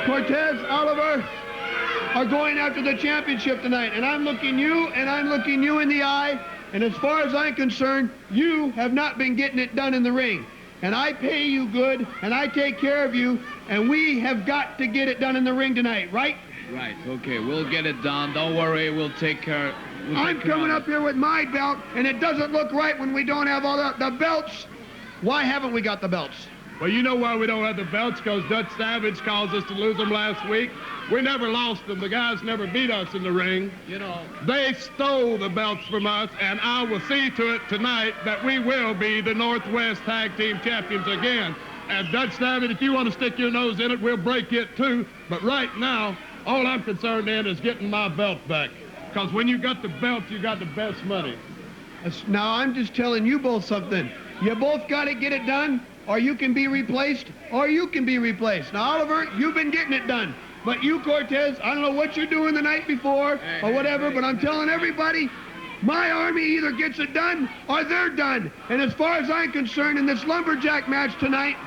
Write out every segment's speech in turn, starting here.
Cortez, Oliver are going after the championship tonight, and I'm looking you in the eye, and as far as I'm concerned, you have not been getting it done in the ring. And I pay you good, and I take care of you, and we have got to get it done in the ring tonight, right? Right, okay, we'll get it done. Don't worry, we'll take care. I'm coming up here with my belt, and it doesn't look right when we don't have all the belts. Why haven't we got the belts? Well, you know why we don't have the belts? Because Dutch Savage caused us to lose them last week. We never lost them. The guys never beat us in the ring. You know, they stole the belts from us, and I will see to it tonight that we will be the Northwest Tag Team Champions again. And Dutch Savage, if you want to stick your nose in it, we'll break it too. But right now, all I'm concerned in is getting my belt back. Because when you got the belt, you got the best money. Now, I'm just telling you both something. You both got to get it done, or you can be replaced, or you can be replaced. Now, Oliver, you've been getting it done. But you, Cortez, I don't know what you're doing the night before or whatever, but I'm telling everybody, my army either gets it done or they're done. And as far as I'm concerned, in this lumberjack match tonight,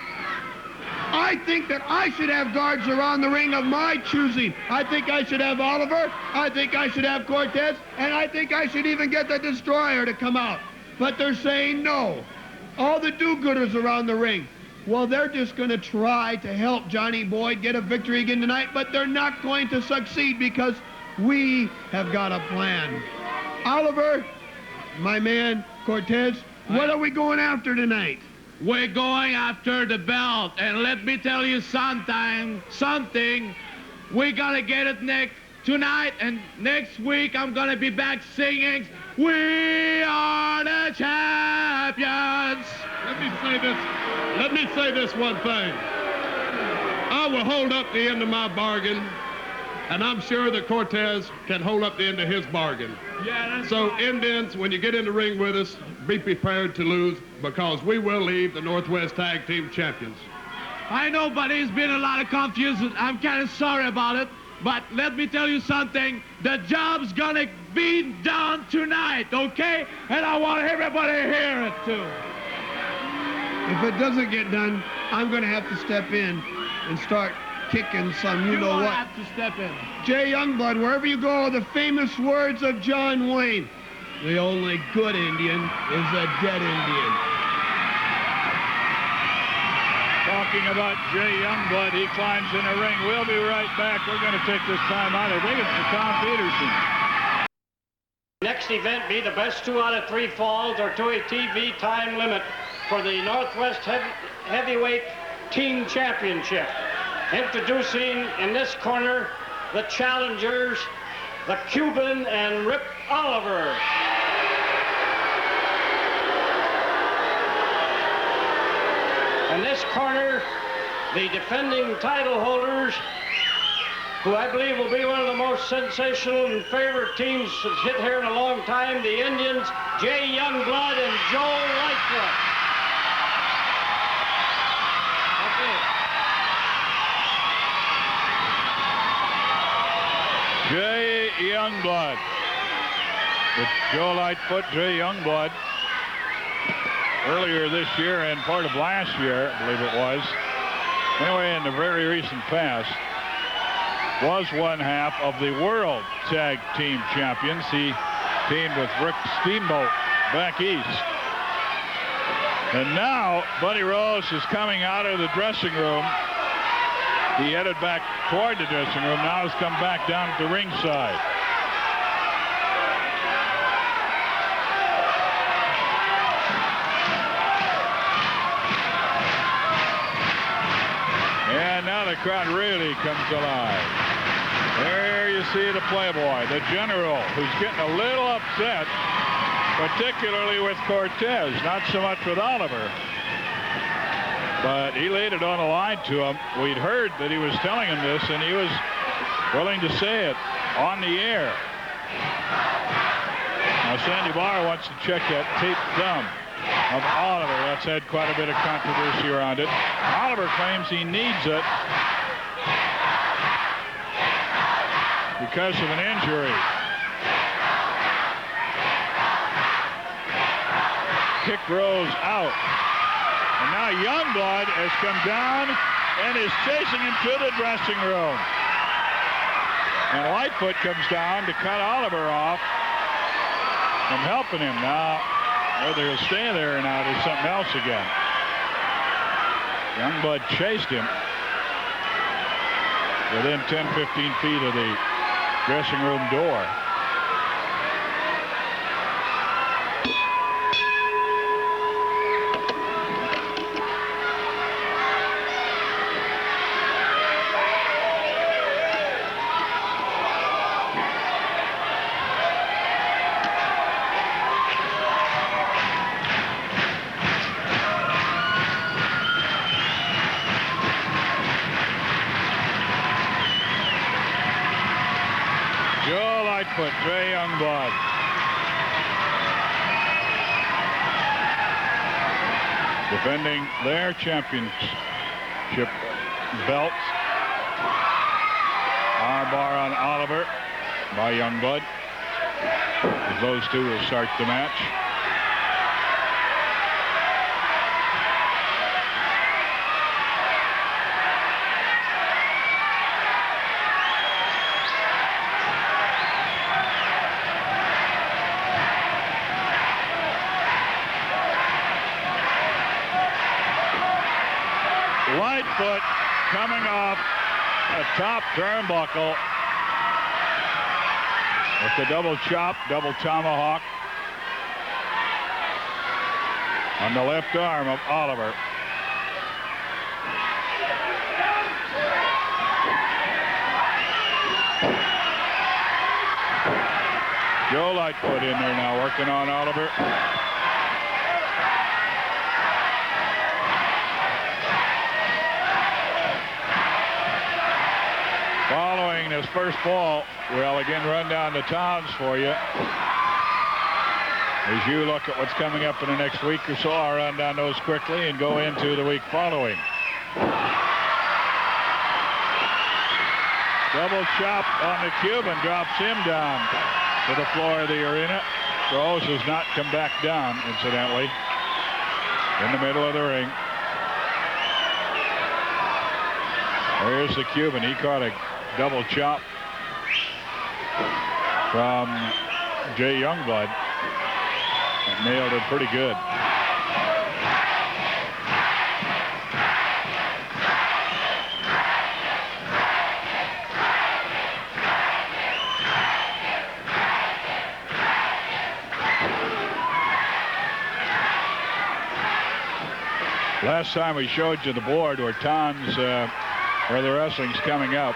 I think that I should have guards around the ring of my choosing. I think I should have Oliver. I think I should have Cortez. And I think I should even get the Destroyer to come out. But they're saying no. All the do-gooders around the ring. Well, they're just going to try to help Johnny Boyd get a victory again tonight, but they're not going to succeed because we have got a plan. Oliver, my man, Cortez, what are we going after tonight? We're going after the belt, and let me tell you something. We're gonna get it tonight, and next week I'm gonna be back singing, "We are the champions." Let me say this one thing. I will hold up the end of my bargain, and I'm sure that Cortez can hold up the end of his bargain. Yeah, that's so, right. Indians, when you get in the ring with us, be prepared to lose, because we will leave the Northwest Tag Team Champions. I know, but there's been a lot of confusion. I'm kind of sorry about it, but let me tell you something. The job's gonna be done tonight, okay? And I want everybody to hear it, too. If it doesn't get done, I'm going to have to step in and start kicking some you know what. have to step in. Jay Youngblood, wherever you go, the famous words of John Wayne. The only good Indian is a dead Indian. Talking about Jay Youngblood, he climbs in the ring. We'll be right back. We're going to take this time out. I think it's for Tom Peterson. Next event be the best 2 out of 3 falls or to a TV time limit for the Northwest Heavyweight Team Championship. Introducing in this corner the challengers, the Cuban and Rip Oliver. In this corner, the defending title holders, who I believe will be one of the most sensational and favorite teams that's hit here in a long time, the Indians, Jay Youngblood and Joe Lightfoot. Jay Youngblood. With Joe Lightfoot, Jay Youngblood. Earlier this year and part of last year, I believe it was. Anyway, in the very recent past, was one half of the World Tag Team Champions. He teamed with Rick Steamboat back east. And now, Buddy Rose is coming out of the dressing room. He headed back toward the dressing room. Now has come back down to the ringside. And now the crowd really comes alive. There you see the Playboy, the General, who's getting a little upset, particularly with Cortez, not so much with Oliver. But he laid it on the line to him. We'd heard that he was telling him this, and he was willing to say it on the air. Now, Sandy Barr wants to check that taped thumb of Oliver. That's had quite a bit of controversy around it. Oliver claims he needs it because of an injury. Kick Rose out. And now Youngblood has come down and is chasing him to the dressing room. And Lightfoot comes down to cut Oliver off from helping him. Now, whether he'll stay there or not is something else again. Youngblood chased him within 10-15 feet of the dressing room door. Trey Youngblood. Defending their championship belts. Armbar on Oliver by Youngblood. As those two will start the match. Lightfoot coming off a top turnbuckle with the double chop, double tomahawk on the left arm of Oliver. Joe Lightfoot in there now working on Oliver. Following this first fall, we'll again run down the towns for you. As you look at what's coming up in the next week or so, I'll run down those quickly and go into the week following. Double chop on the Cuban, drops him down to the floor of the arena. Gross has not come back down, incidentally, in the middle of the ring. There's the Cuban. He caught a double chop from Jay Youngblood and nailed it pretty good. Last time we showed you the board where towns where the wrestling's coming up,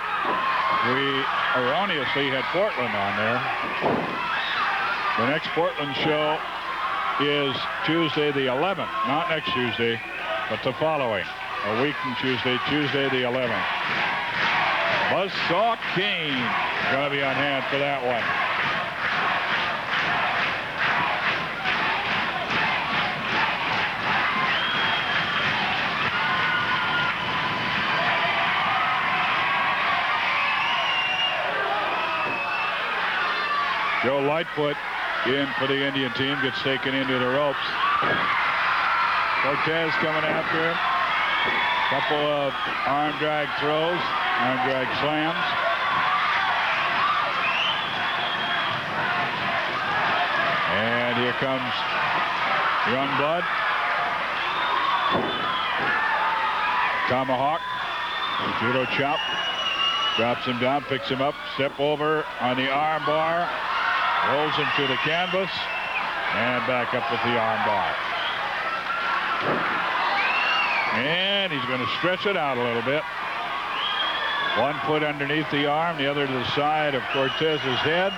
we erroneously had Portland on there. The next Portland show is Tuesday the 11th, not next Tuesday, but the following, a week from Tuesday, Tuesday the 11th. Buzzsaw King going to be on hand for that one. Joe Lightfoot in for the Indian team, gets taken into the ropes. Cortez coming after him. Couple of arm drag throws, arm drag slams. And here comes Youngblood. Tomahawk, judo chop. Drops him down, picks him up, step over on the arm bar. Rolls him to the canvas and back up with the arm bar. And he's going to stretch it out a little bit. One foot underneath the arm, the other to the side of Cortez's head.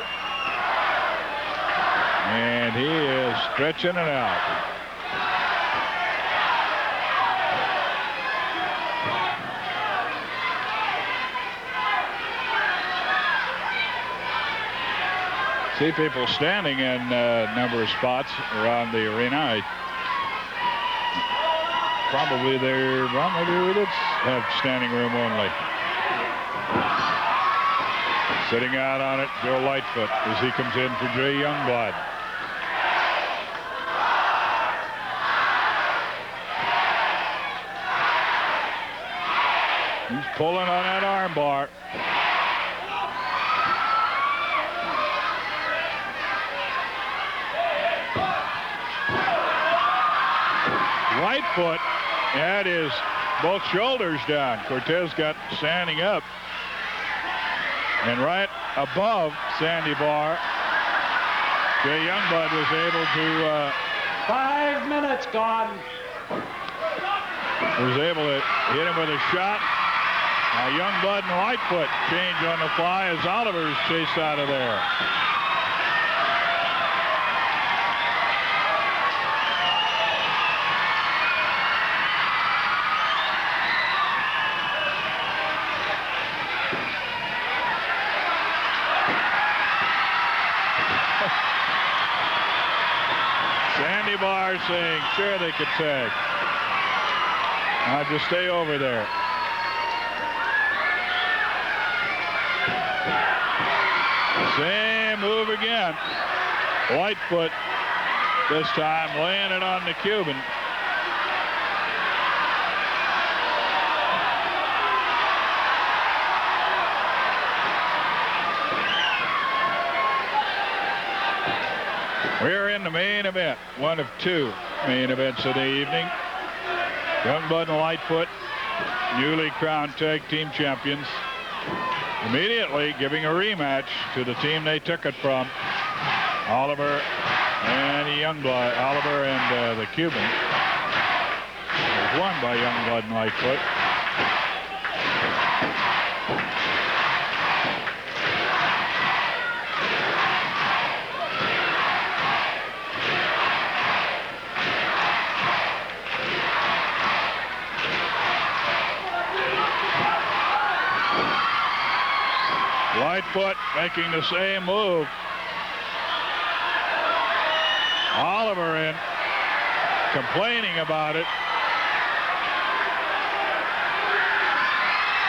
And he is stretching it out. See people standing in a number of spots around the arena. Probably they're, well, maybe we did have standing room only. Sitting out on it, Joe Lightfoot as he comes in for Jay Youngblood. pulling on that arm bar. Lightfoot had his both shoulders down. Cortez got standing up. And right above Sandy Barr, Jay Youngblood was able to... 5 minutes gone. Was able to hit him with a shot. Now Youngblood and Lightfoot change on the fly as Oliver's chased out of there. Sandy Barr saying, sure they could tag. I'll just stay over there. Same move again. Lightfoot this time laying it on the Cuban. We're in the main event, one of 2 main events of the evening. Youngblood and Lightfoot, newly crowned tag team champions, immediately giving a rematch to the team they took it from, Oliver and Youngblood. Oliver and the Cuban. It was won by Youngblood and Lightfoot. Lightfoot making the same move. Oliver in, complaining about it.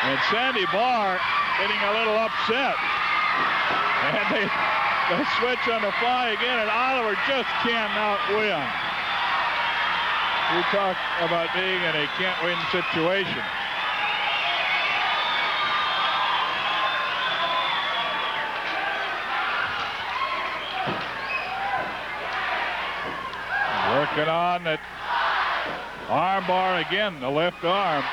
And Sandy Barr getting a little upset. And they switch on the fly again, and Oliver just cannot win. We talk about being in a can't-win situation. Working on that arm bar again, the left arm.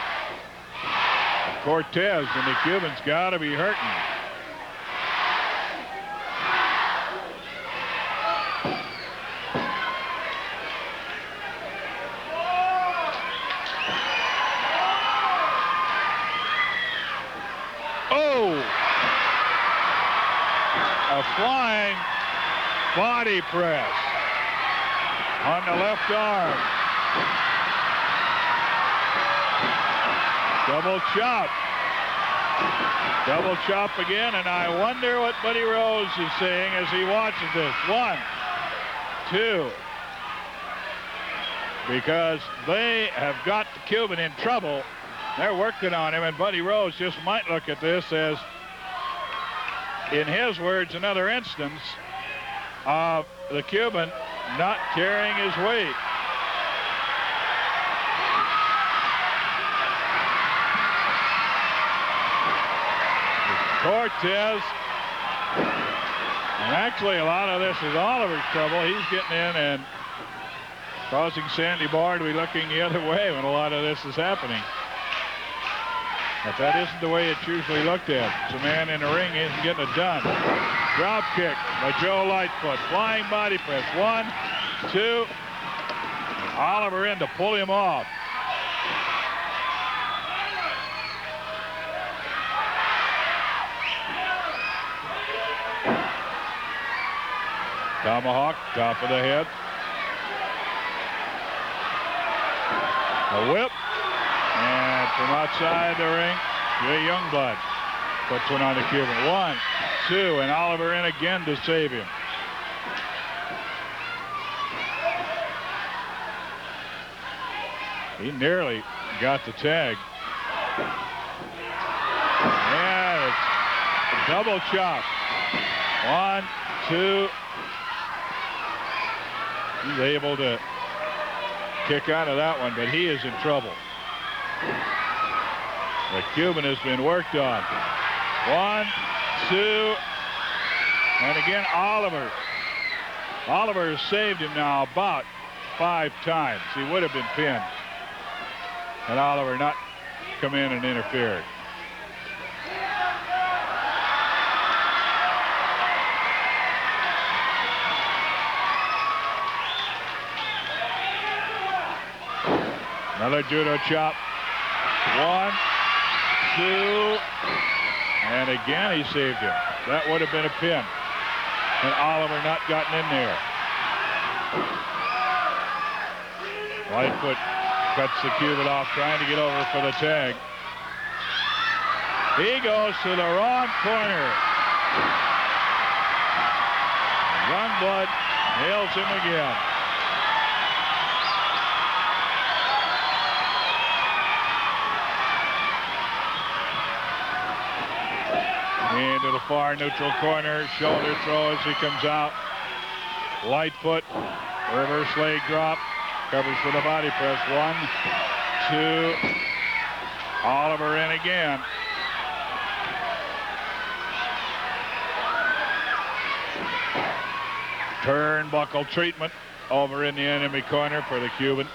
Cortez, and the Cuban's got to be hurting. Oh! A flying body press on the left arm. Double chop. Double chop again, and I wonder what Buddy Rose is saying as he watches this. 1, 2. Because they have got the Cuban in trouble. They're working on him, and Buddy Rose just might look at this as, in his words, another instance of the Cuban not carrying his weight. Cortez, and actually a lot of this is Oliver's trouble. He's getting in and causing Sandy Barr to be looking the other way when a lot of this is happening. But that isn't the way it's usually looked at. It's a man in the ring isn't getting it done. Drop kick by Joe Lightfoot. Flying body press. 1, 2. Oliver in to pull him off. Tomahawk, top of the head. A whip. And from outside the ring, Jay Youngblood puts one on the Cuban. 1, 2, and Oliver in again to save him. He nearly got the tag. And it's a double chop. 1, 2. He's able to kick out of that one, but he is in trouble. The Cuban has been worked on. 1, 2, and again Oliver. Oliver has saved him now about 5 times. He would have been pinned. And Oliver not come in and interfered. Another judo chop. 1, 2, and again he saved him. That would have been a pin. And Oliver not gotten in there. Lightfoot cuts the Cuban off, trying to get over for the tag. He goes to the wrong corner. Youngblood nails him again. Into the far neutral corner, shoulder throw as he comes out. Lightfoot, reverse leg drop, covers for the body press. 1, 2, Oliver in again. Turnbuckle treatment over in the enemy corner for the Cuban.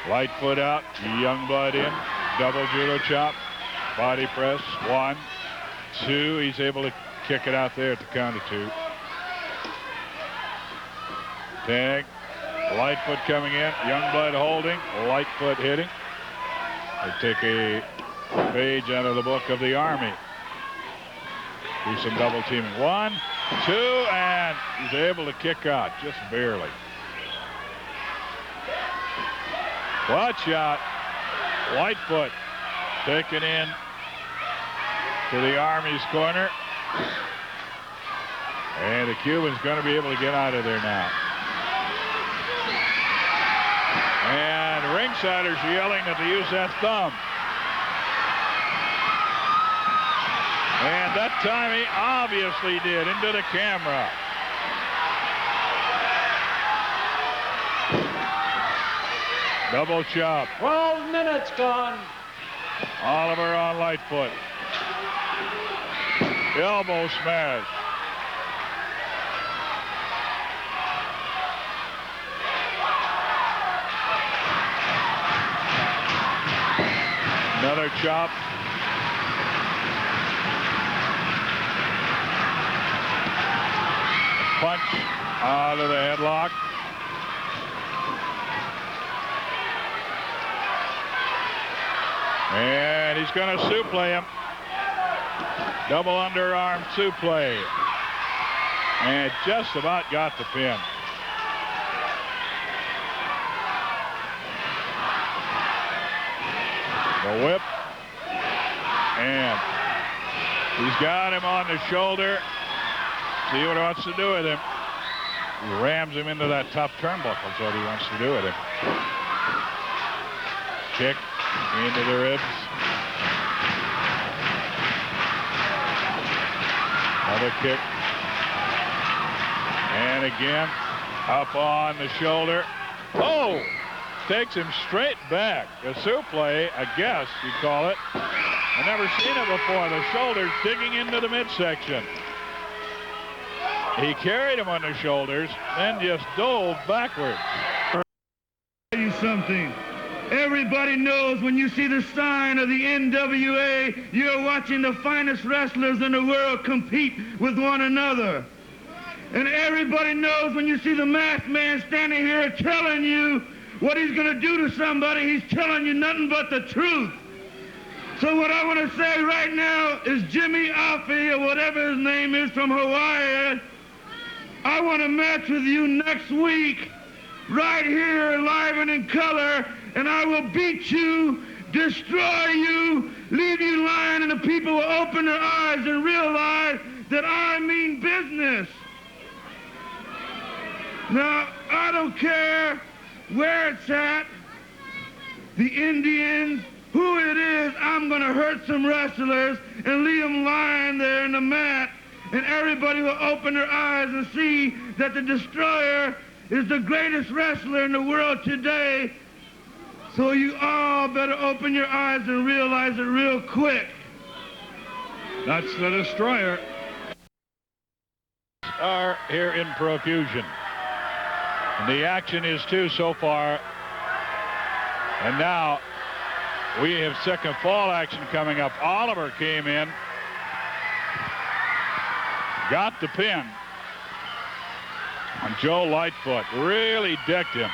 Lightfoot out, Youngblood in, double judo chop. Body press, 1, 2. He's able to kick it out there at the count of 2. Tag. Lightfoot coming in. Youngblood holding. Lightfoot hitting. They take a page out of the book of the Army. Do some double teaming. 1, 2, and he's able to kick out just barely. Watch out. Lightfoot taken in to the Army's corner. And the Cuban's going to be able to get out of there now. And ringsiders are yelling that to use that thumb. And that time he obviously did, into the camera. Double chop. 12 minutes gone. Oliver on Lightfoot. Elbow smash. Another chop. Punch out of the headlock. And he's going to suplex him. Double underarm suplex. And just about got the pin. The whip. And he's got him on the shoulder. See what he wants to do with him. He rams him into that top turnbuckle. Is what he wants to do with him. Kick into the ribs. Another kick. And again, up on the shoulder. Oh! Takes him straight back. A suplex, I guess you call it. I've never seen it before. The shoulders digging into the midsection. He carried him on the shoulders, then just dove backwards. I'll tell you something. Everybody knows when you see the sign of the NWA, you're watching the finest wrestlers in the world compete with one another. And everybody knows when you see the masked man standing here telling you what he's going to do to somebody, he's telling you nothing but the truth. So what I want to say right now is Jimmy Offee, or whatever his name is, from Hawaii, I want to match with you next week, right here, live and in color, and I will beat you, destroy you, leave you lying, and the people will open their eyes and realize that I mean business. Now, I don't care where it's at, the Indians, who it is, I'm going to hurt some wrestlers and leave them lying there in the mat, and everybody will open their eyes and see that the Destroyer is the greatest wrestler in the world today. So you all better open your eyes and realize it real quick. That's the Destroyer. Are here in profusion. And the action is 2 so far. And now we have second fall action coming up. Oliver came in, got the pin on Joe Lightfoot, really decked him.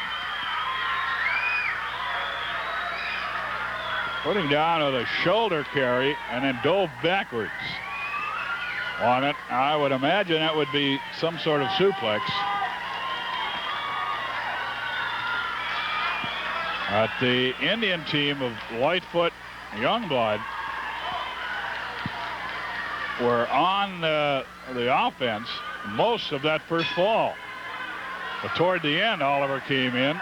Putting down with a shoulder carry and then dove backwards on it. I would imagine that would be some sort of suplex. But the Indian team of Lightfoot, Youngblood were on the offense most of that first fall. But toward the end, Oliver came in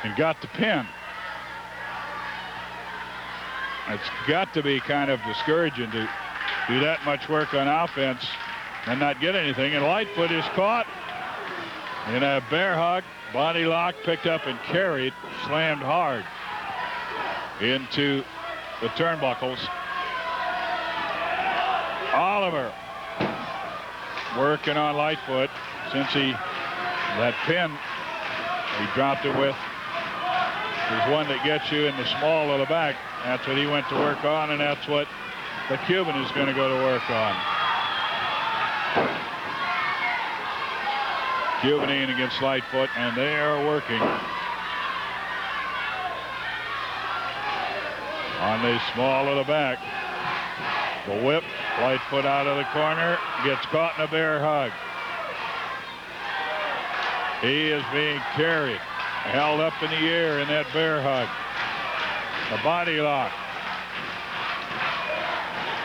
and got the pin. It's got to be kind of discouraging to do that much work on offense and not get anything. And Lightfoot is caught in a bear hug, body lock, picked up and carried, slammed hard into the turnbuckles. Oliver working on Lightfoot since that pin he dropped it with is one that gets you in the small of the back. That's what he went to work on, and that's what the Cuban is going to go to work on. Cuban in against Lightfoot, and they are working on the small of the back. The whip, Lightfoot out of the corner, gets caught in a bear hug. He is being carried, held up in the air in that bear hug. The body lock.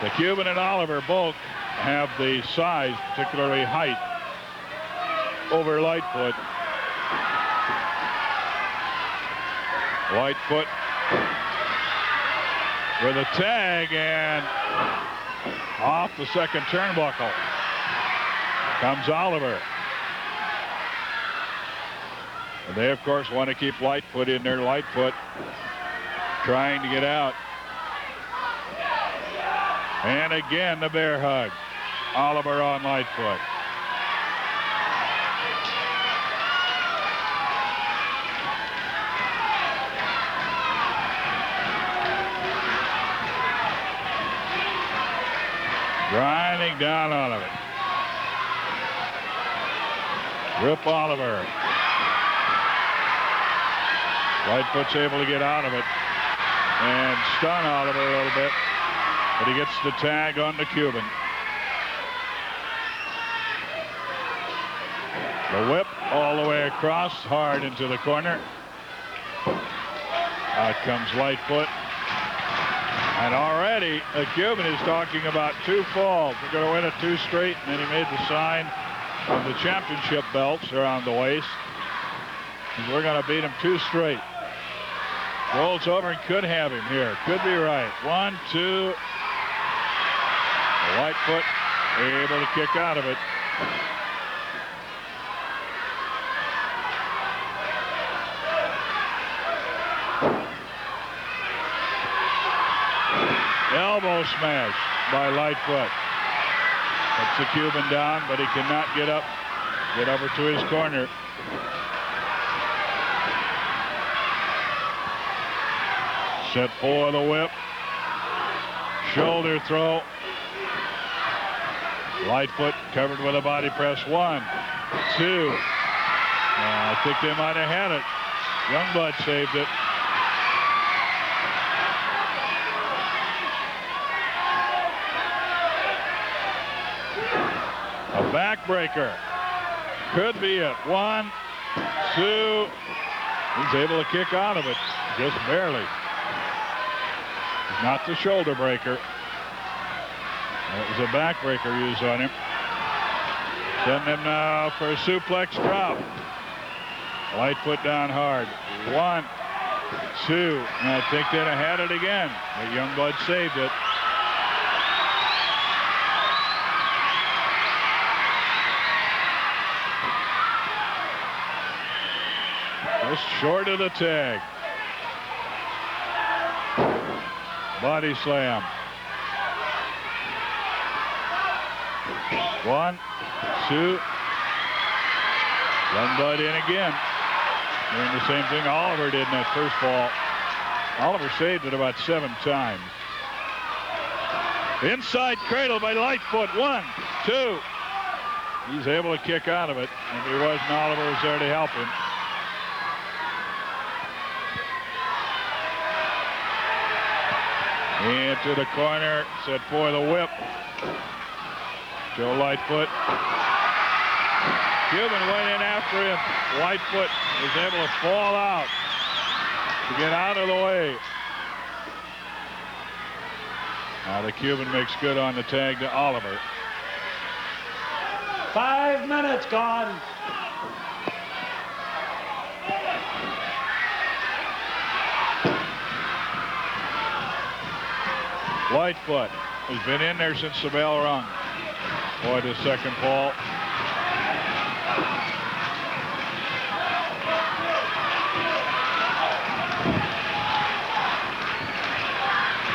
The Cuban and Oliver both have the size, particularly height, over Lightfoot. Lightfoot with a tag and off the second turnbuckle comes Oliver. And they, of course, want to keep Lightfoot in there. Lightfoot trying to get out. And again, the bear hug. Oliver on Lightfoot. Grinding down on it. Rip Oliver. Lightfoot's able to get out of it and stun Oliver a little bit, but he gets the tag on the Cuban. The whip all the way across, hard into the corner. Out comes Lightfoot. And already the Cuban is talking about 2 falls. We're going to win it 2 straight, and then he made the sign of the championship belts around the waist. And we're going to beat him 2 straight. Rolls over and could have him here. Could be right. 1, 2. Lightfoot able to kick out of it. Elbow smash by Lightfoot. Puts the Cuban down, but he cannot get up, get over to his corner. Set for the whip. Shoulder throw. Lightfoot covered with a body press. 1, 2. I think they might have had it. Youngblood saved it. A backbreaker. Could be it. 1, 2. He's able to kick out of it. Just barely. Not the shoulder breaker. That was a backbreaker used on him. Send him now for a suplex drop. Lightfoot down hard. 1, 2. And I think they'd have had it again. But Youngblood saved it. Just short of the tag. Body slam. 1, 2. Youngblood in again. Doing the same thing Oliver did in that first fall. Oliver saved it about 7 times. Inside cradle by Lightfoot. 1, 2. He's able to kick out of it. If he wasn't, Oliver was there to help him. Into the corner, set for the whip. Joe Lightfoot. Cuban went in after him. Lightfoot was able to fall out to get out of the way. Now the Cuban makes good on the tag to Oliver. 5 minutes gone. Lightfoot has been in there since the bell rung. Boy, the second fall.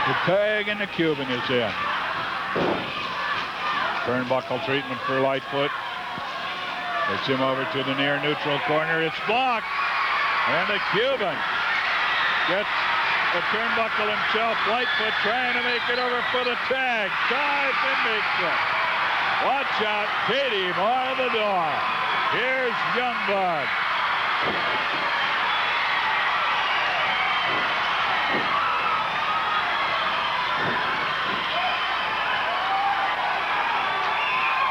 The tag and the Cuban is in. Turnbuckle treatment for Lightfoot. Gets him over to the near neutral corner. It's blocked. And the Cuban gets the turnbuckle himself. Lightfoot trying to make it over for the tag. Dives and makes it. Watch out. Katie bar the door. Here's Youngblood.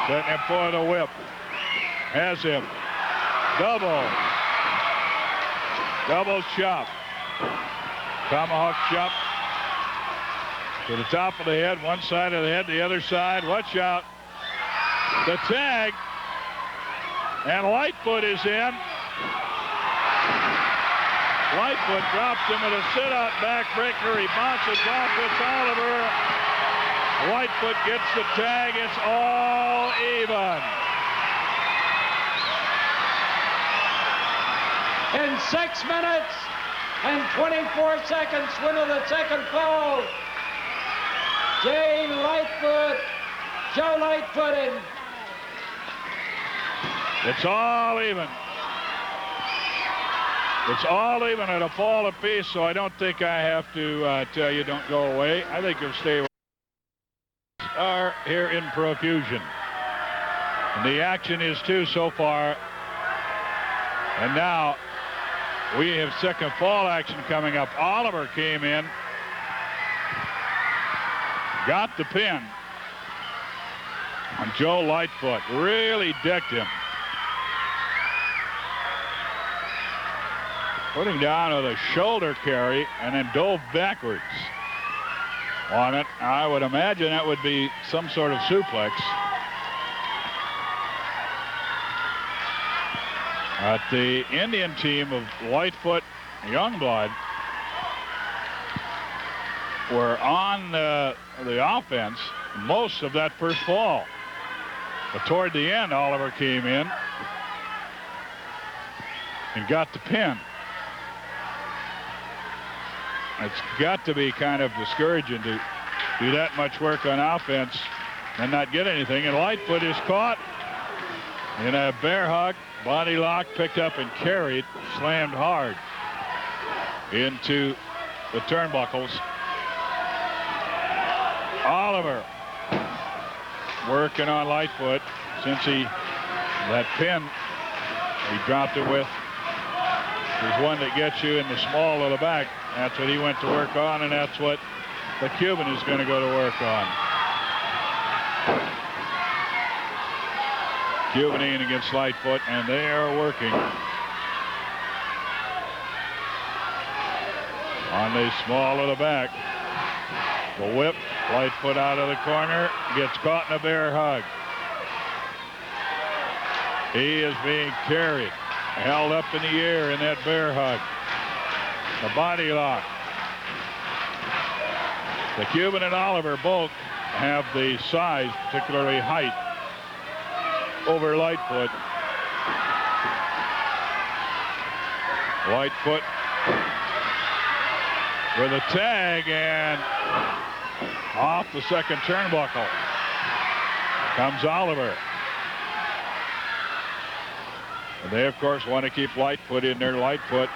Setting him for the whip. Has him. Double chop. Tomahawk chop. To the top of the head. One side of the head, the other side. Watch out. The tag. And Lightfoot is in. Lightfoot drops him with a sit-out backbreaker. He bounces off with Oliver. Lightfoot gets the tag. It's all even. In 6 minutes and 24 seconds, winner of the second fall, Jay Lightfoot, Joe Lightfoot in. It's all even. It's all even at a fall apiece, so I don't think I have to tell you don't go away. I think you'll stay are here in profusion. And the action is 2 so far. And now we have second fall action coming up. Oliver came in, got the pin on Joe Lightfoot, really decked him. Putting down with a shoulder carry and then dove backwards on it. I would imagine that would be some sort of suplex. But the Indian team of Lightfoot, Youngblood were on the offense most of that first fall. But toward the end, Oliver came in and got the pin. It's got to be kind of discouraging to do that much work on offense and not get anything. And Lightfoot is caught in a bear hug, body lock, picked up and carried, slammed hard into the turnbuckles. Oliver working on Lightfoot since that pin he dropped it with is one that gets you in the small of the back. That's what he went to work on, and that's what the Cuban is going to go to work on. Cuban in against Lightfoot, and they are working on the small of the back. The whip, Lightfoot out of the corner, gets caught in a bear hug. He is being carried, held up in the air in that bear hug. The body lock. The Cuban and Oliver both have the size, particularly height, over Lightfoot. Lightfoot with a tag, and off the second turnbuckle comes Oliver. And they, of course, want to keep Lightfoot in there. Lightfoot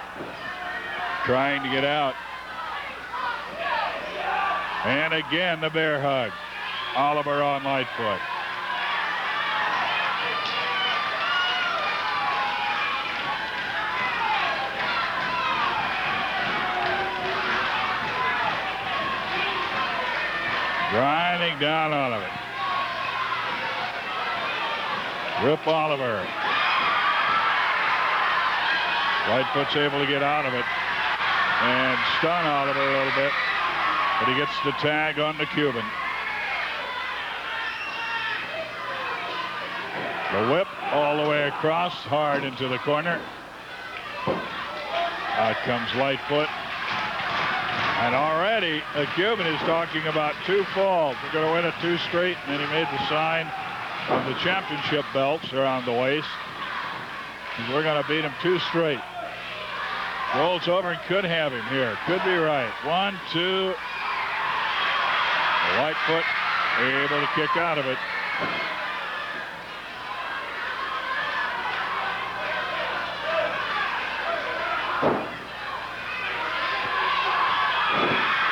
trying to get out. And again, the bear hug. Oliver on Lightfoot. Grinding down on it. Rip Oliver. Lightfoot's able to get out of it and stun Oliver a little bit, but he gets the tag on the Cuban. The whip all the way across, hard into the corner. Out comes Lightfoot. And already the Cuban is talking about 2 falls. We're going to win it 2 straight, and then he made the sign of the championship belts around the waist. And we're going to beat him 2 straight. Rolls over and could have him here. Could be right. 1, 2. Lightfoot able to kick out of it.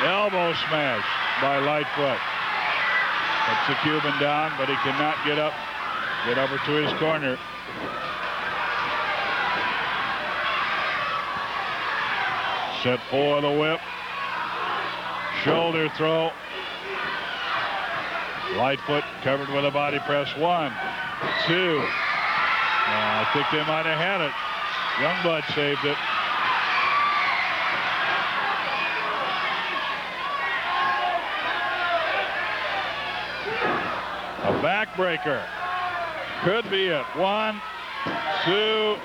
Elbow smash by Lightfoot. Puts the Cuban down, but he cannot get up, get over to his corner. Set for the whip. Shoulder throw. Lightfoot covered with a body press. 1, 2. I think they might have had it. Youngblood saved it. A backbreaker. Could be it. 1, 2.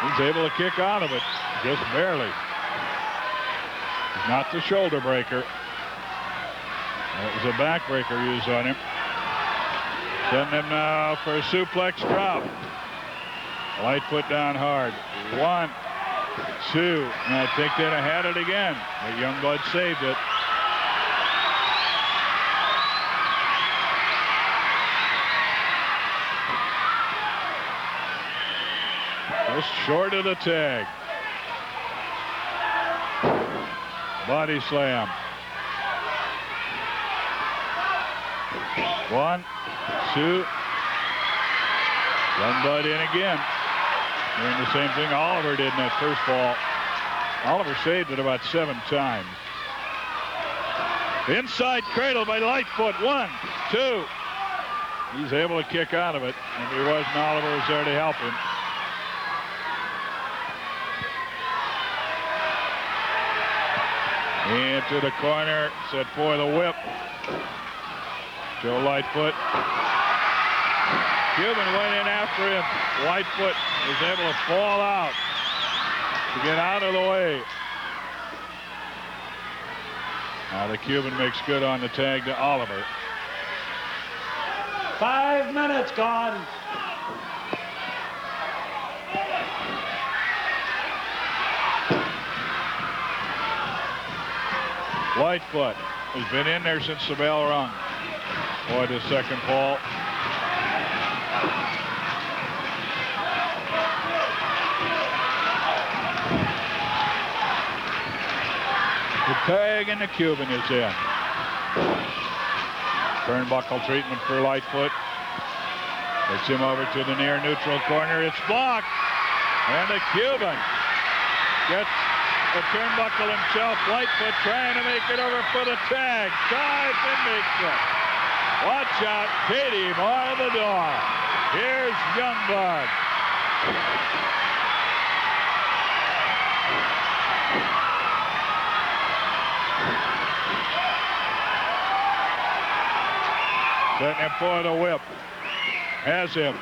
He's able to kick out of it. Just barely. Not the shoulder breaker. That was a backbreaker used on him. Send him now for a suplex drop. Lightfoot down hard. 1, 2. And I think they'd have had it again. But Youngblood saved it. Just short of the tag. Body slam. 1, 2. Youngblood in again. Doing the same thing Oliver did in that first fall. Oliver saved it about 7 times. Inside cradle by Lightfoot. 1, 2. He's able to kick out of it. If he wasn't, Oliver was there to help him. Into the corner, set for the whip. Joe Lightfoot. Cuban went in after him. Lightfoot was able to fall out to get out of the way. Now the Cuban makes good on the tag to Oliver. 5 minutes gone. Lightfoot has been in there since the bell rung. Boy, the second fall. The tag and the Cuban is in. Turnbuckle treatment for Lightfoot. Takes him over to the near neutral corner. It's blocked. And the Cuban gets the turnbuckle himself. Lightfoot trying to make it over for the tag. Dives and makes it. Watch out. Katie bar the door. Here's Youngblood. Setting him for the whip. Has him.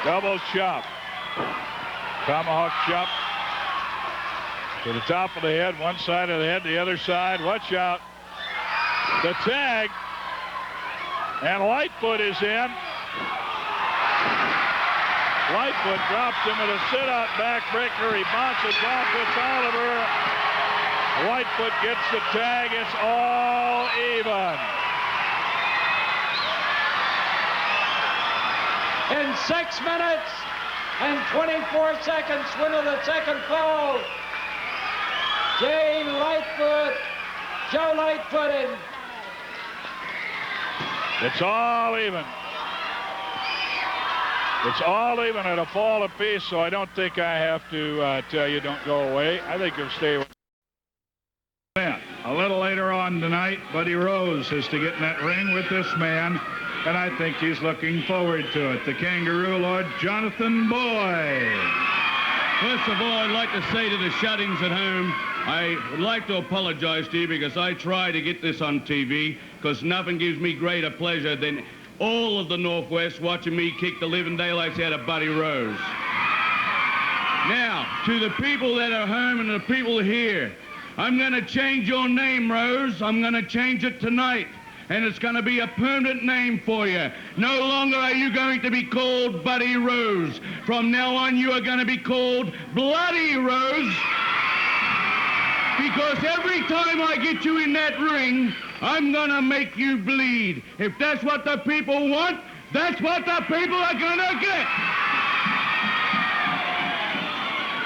Double chop. Tomahawk chop to the top of the head, one side of the head, the other side. Watch out. The tag. And Lightfoot is in. Lightfoot drops him at a sit-out backbreaker. He bounces off. It's Oliver. Lightfoot gets the tag. It's all even. In 6 minutes and 24 seconds, winner the second fall, Jane Lightfoot, Joe Lightfoot. It's all even. It's all even at a fall apiece, so I don't think I have to tell you don't go away. I think you'll stay with. A little later on tonight, Buddy Rose is to get in that ring with this man, and I think he's looking forward to it. The Kangaroo Lord, Jonathan Boyd. First of all, I'd like to say to the shut-ins at home, I would like to apologize to you because I try to get this on TV because nothing gives me greater pleasure than all of the Northwest watching me kick the living daylights out of Buddy Rose. Now, to the people that are home and the people here, I'm going to change your name, Rose. I'm going to change it tonight. And it's going to be a permanent name for you. No longer are you going to be called Buddy Rose. From now on, you are going to be called Bloody Rose. Because every time I get you in that ring, I'm going to make you bleed. If that's what the people want, that's what the people are going to get.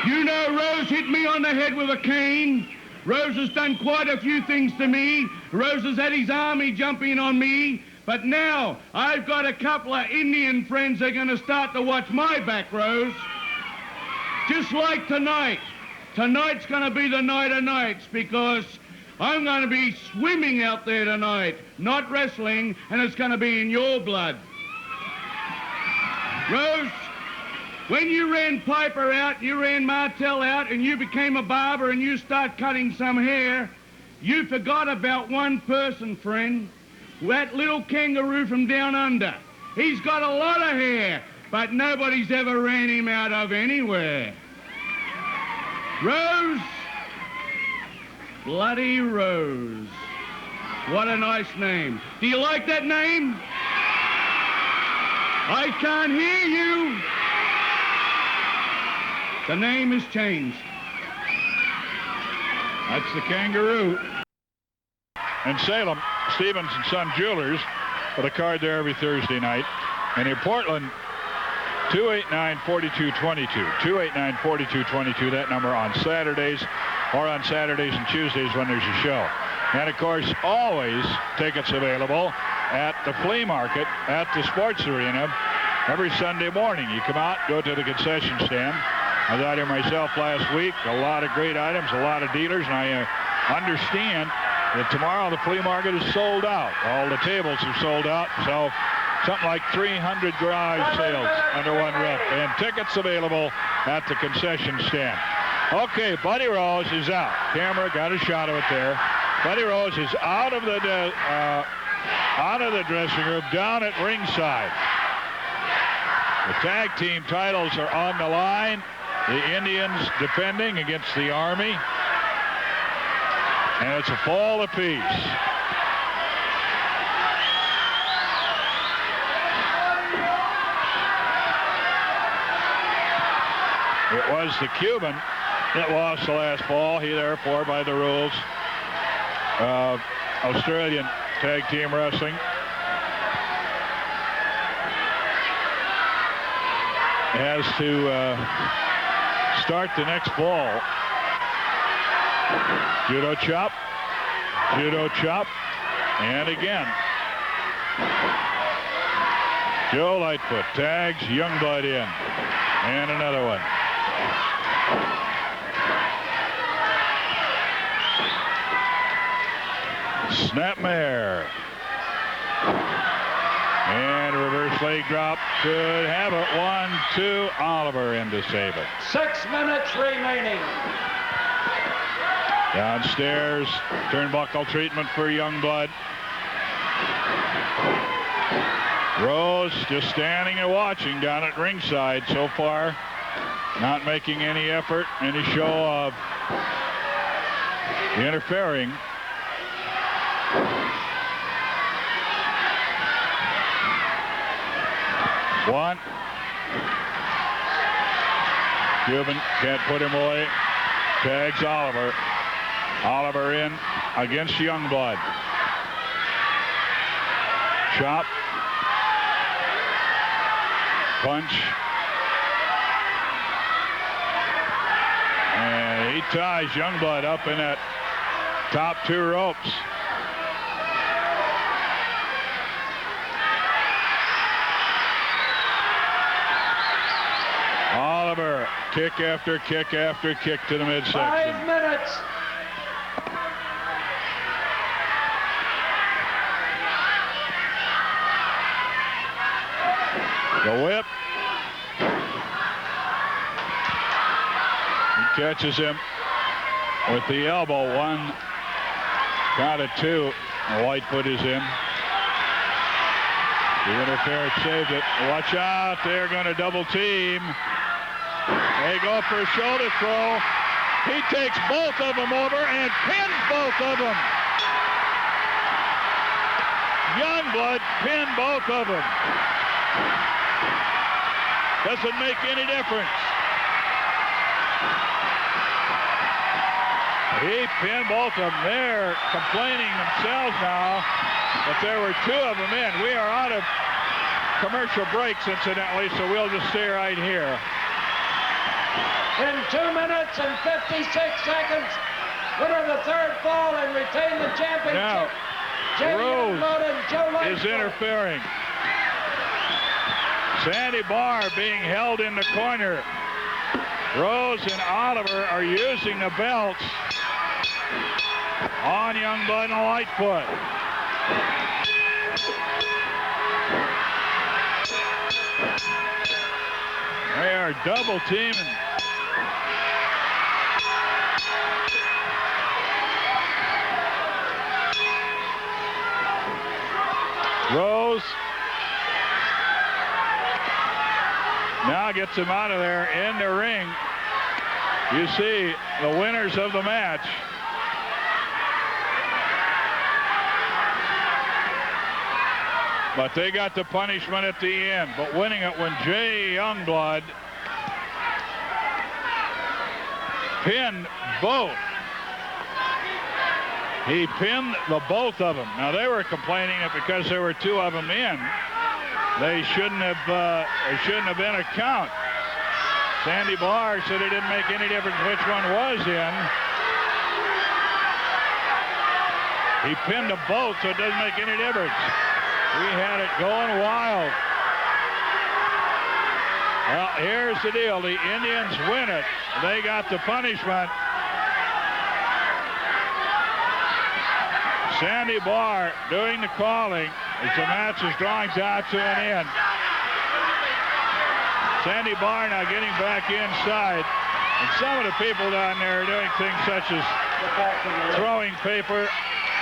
You know, Rose hit me on the head with a cane. Rose has done quite a few things to me. Rose has had his army jumping on me. But now I've got a couple of Indian friends that are going to start to watch my back, Rose. Just like tonight. Tonight's going to be the night of nights because I'm going to be swimming out there tonight, not wrestling, and it's going to be in your blood. Rose, when you ran Piper out, you ran Martel out, and you became a barber and you start cutting some hair, you forgot about one person, friend. That little kangaroo from down under. He's got a lot of hair, but nobody's ever ran him out of anywhere. Rose, Bloody Rose. What a nice name. Do you like that name? I can't hear you. The name is changed. That's the Kangaroo. In Salem, Stevens and Son Jewelers with a card there every Thursday night. And in Portland, 289-4222. 289-4222, that number on Saturdays or on Saturdays and Tuesdays when there's a show. And, of course, always tickets available at the flea market at the Sports Arena every Sunday morning. You come out, go to the concession stand. I was out here myself last week. A lot of great items, a lot of dealers, and I understand that tomorrow the flea market is sold out. All the tables are sold out, so something like 300 garage sales under one roof. And tickets available at the concession stand. Okay, Buddy Rose is out. Camera got a shot of it there. Buddy Rose is out of the dressing room, down at ringside. The tag team titles are on the line. The Indians defending against the Army. And it's a fall apiece. It was the Cuban that lost the last fall. He, therefore, by the rules of Australian Tag Team Wrestling, has to start the next fall. Judo chop, and again. Joe Lightfoot tags Youngblood in, and another one. Snapmare. And a reverse leg drop could have it. 1-2. Oliver in to save it. 6 minutes remaining. Downstairs, turnbuckle treatment for Youngblood. Rose just standing and watching down at ringside so far. Not making any effort, any show of interfering. One, Cuban can't put him away. Tags Oliver. Oliver in against Youngblood. Chop. Punch. And he ties Youngblood up in that top 2 ropes. Oliver, kick after kick after kick to the midsection. 5 minutes. The whip. He catches him with the elbow. 1, count of 2. Whitefoot is in. The interference saved it. Watch out, they're going to double team. They go for a shoulder throw. He takes both of them over and pins both of them. Youngblood pinned both of them. Doesn't make any difference. He pinned both of them. They're complaining themselves now, but there were 2 of them in. We are out of commercial breaks, incidentally, so we'll just stay right here. In 2 minutes and 56 seconds, winner of the 3rd fall and retain the championship. Now, Rose is interfering. Sandy Barr being held in the corner. Rose and Oliver are using the belts on Youngblood and Lightfoot. They are double teaming. Rose now gets him out of there in the ring. You see the winners of the match. But they got the punishment at the end. But winning it when Jay Youngblood pinned both. He pinned the both of them. Now they were complaining that because there were 2 of them in, they shouldn't have been a count. Sandy Barr said it didn't make any difference which one was in. He pinned them both, so it doesn't make any difference. We had it going wild. Well, here's the deal. The Indians win it. They got the punishment. Sandy Barr doing the calling as the match is drawing out to an end. Sandy Barr now getting back inside. And some of the people down there are doing things such as throwing paper,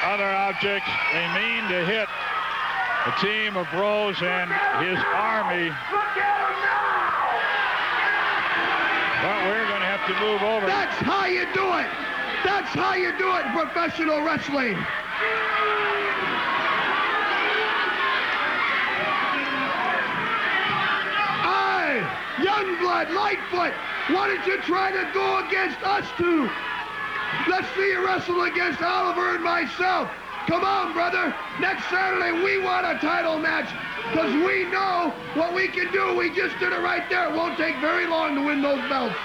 other objects. They mean to hit the team of Rose and his army. But we're going to have to move over. That's how you do it. That's how you do it in professional wrestling. Youngblood, Lightfoot, why don't you try to go against us 2? Let's see you wrestle against Oliver and myself. Come on, brother. Next Saturday, we want a title match because we know what we can do. We just did it right there. It won't take very long to win those belts.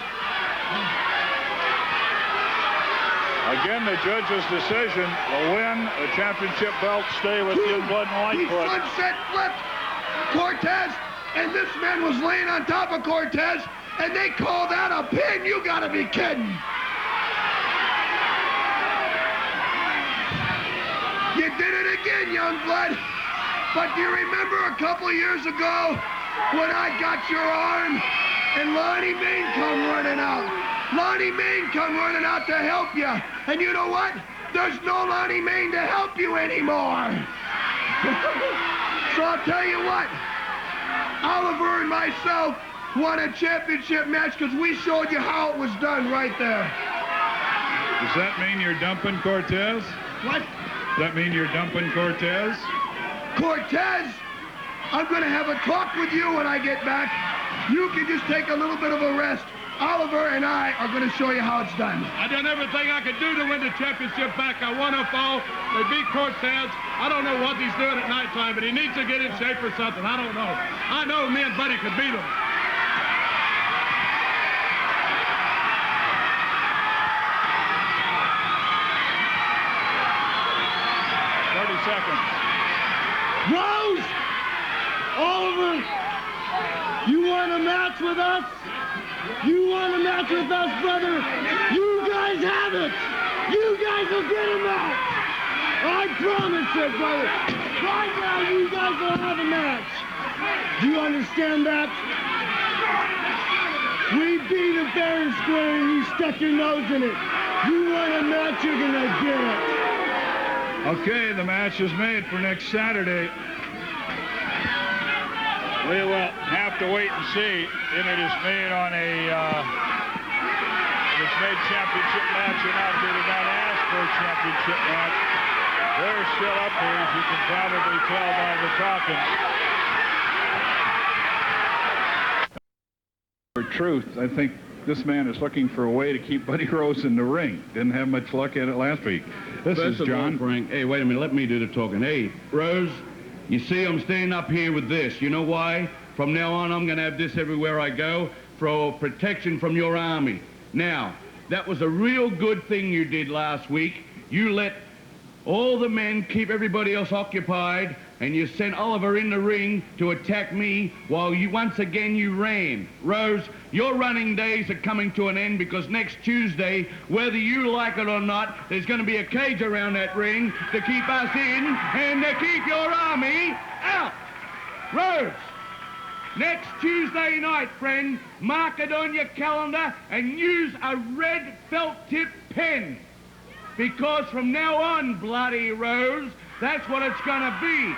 Again, the judge's decision will win. The championship belts stay with Youngblood and Lightfoot. He sunset flipped Cortez, and this man was laying on top of Cortez, and they call that a pin? You gotta be kidding. You did it again, Youngblood. But do you remember a couple years ago when I got your arm and Lonnie Main come running out? Lonnie Main come running out to help you. And you know what? There's no Lonnie Main to help you anymore. So I'll tell you what. Oliver and myself won a championship match because we showed you how it was done right there. Does that mean you're dumping Cortez? What? Does that mean you're dumping Cortez? Cortez, I'm going to have a talk with you when I get back. You can just take a little bit of a rest. Oliver and I are going to show you how it's done. I done everything I could do to win the championship back. I won a fall. They beat Cortez. I don't know what he's doing at nighttime, but he needs to get in shape or something. I don't know. I know me and Buddy could beat him. Seconds. Rose! Oliver! You want a match with us? You want a match with us, brother? You guys have it! You guys will get a match! I promise you, brother! Right now, you guys will have a match! Do you understand that? We beat it fair and square and you stuck your nose in it. You want a match, you're gonna get it. Okay, the match is made for next Saturday. We will have to wait and see if it is made on a if it's made championship match or not. They did not ask for a championship match. They're still up here, as you can probably tell by the talking. For truth, I think this man is looking for a way to keep Buddy Rose in the ring. Didn't have much luck at it last week. This is John. Frank. Hey, wait a minute. Let me do the talking. Hey, Rose, you see I'm staying up here with this. You know why? From now on, I'm going to have this everywhere I go for protection from your army. Now, that was a real good thing you did last week. You let all the men keep everybody else occupied, and you sent Oliver in the ring to attack me while you once again you ran. Rose, your running days are coming to an end because next Tuesday, whether you like it or not, there's going to be a cage around that ring to keep us in and to keep your army out. Rose, next Tuesday night, friend, mark it on your calendar and use a red felt tip pen. Because from now on, Bloody Rose, that's what it's going to be.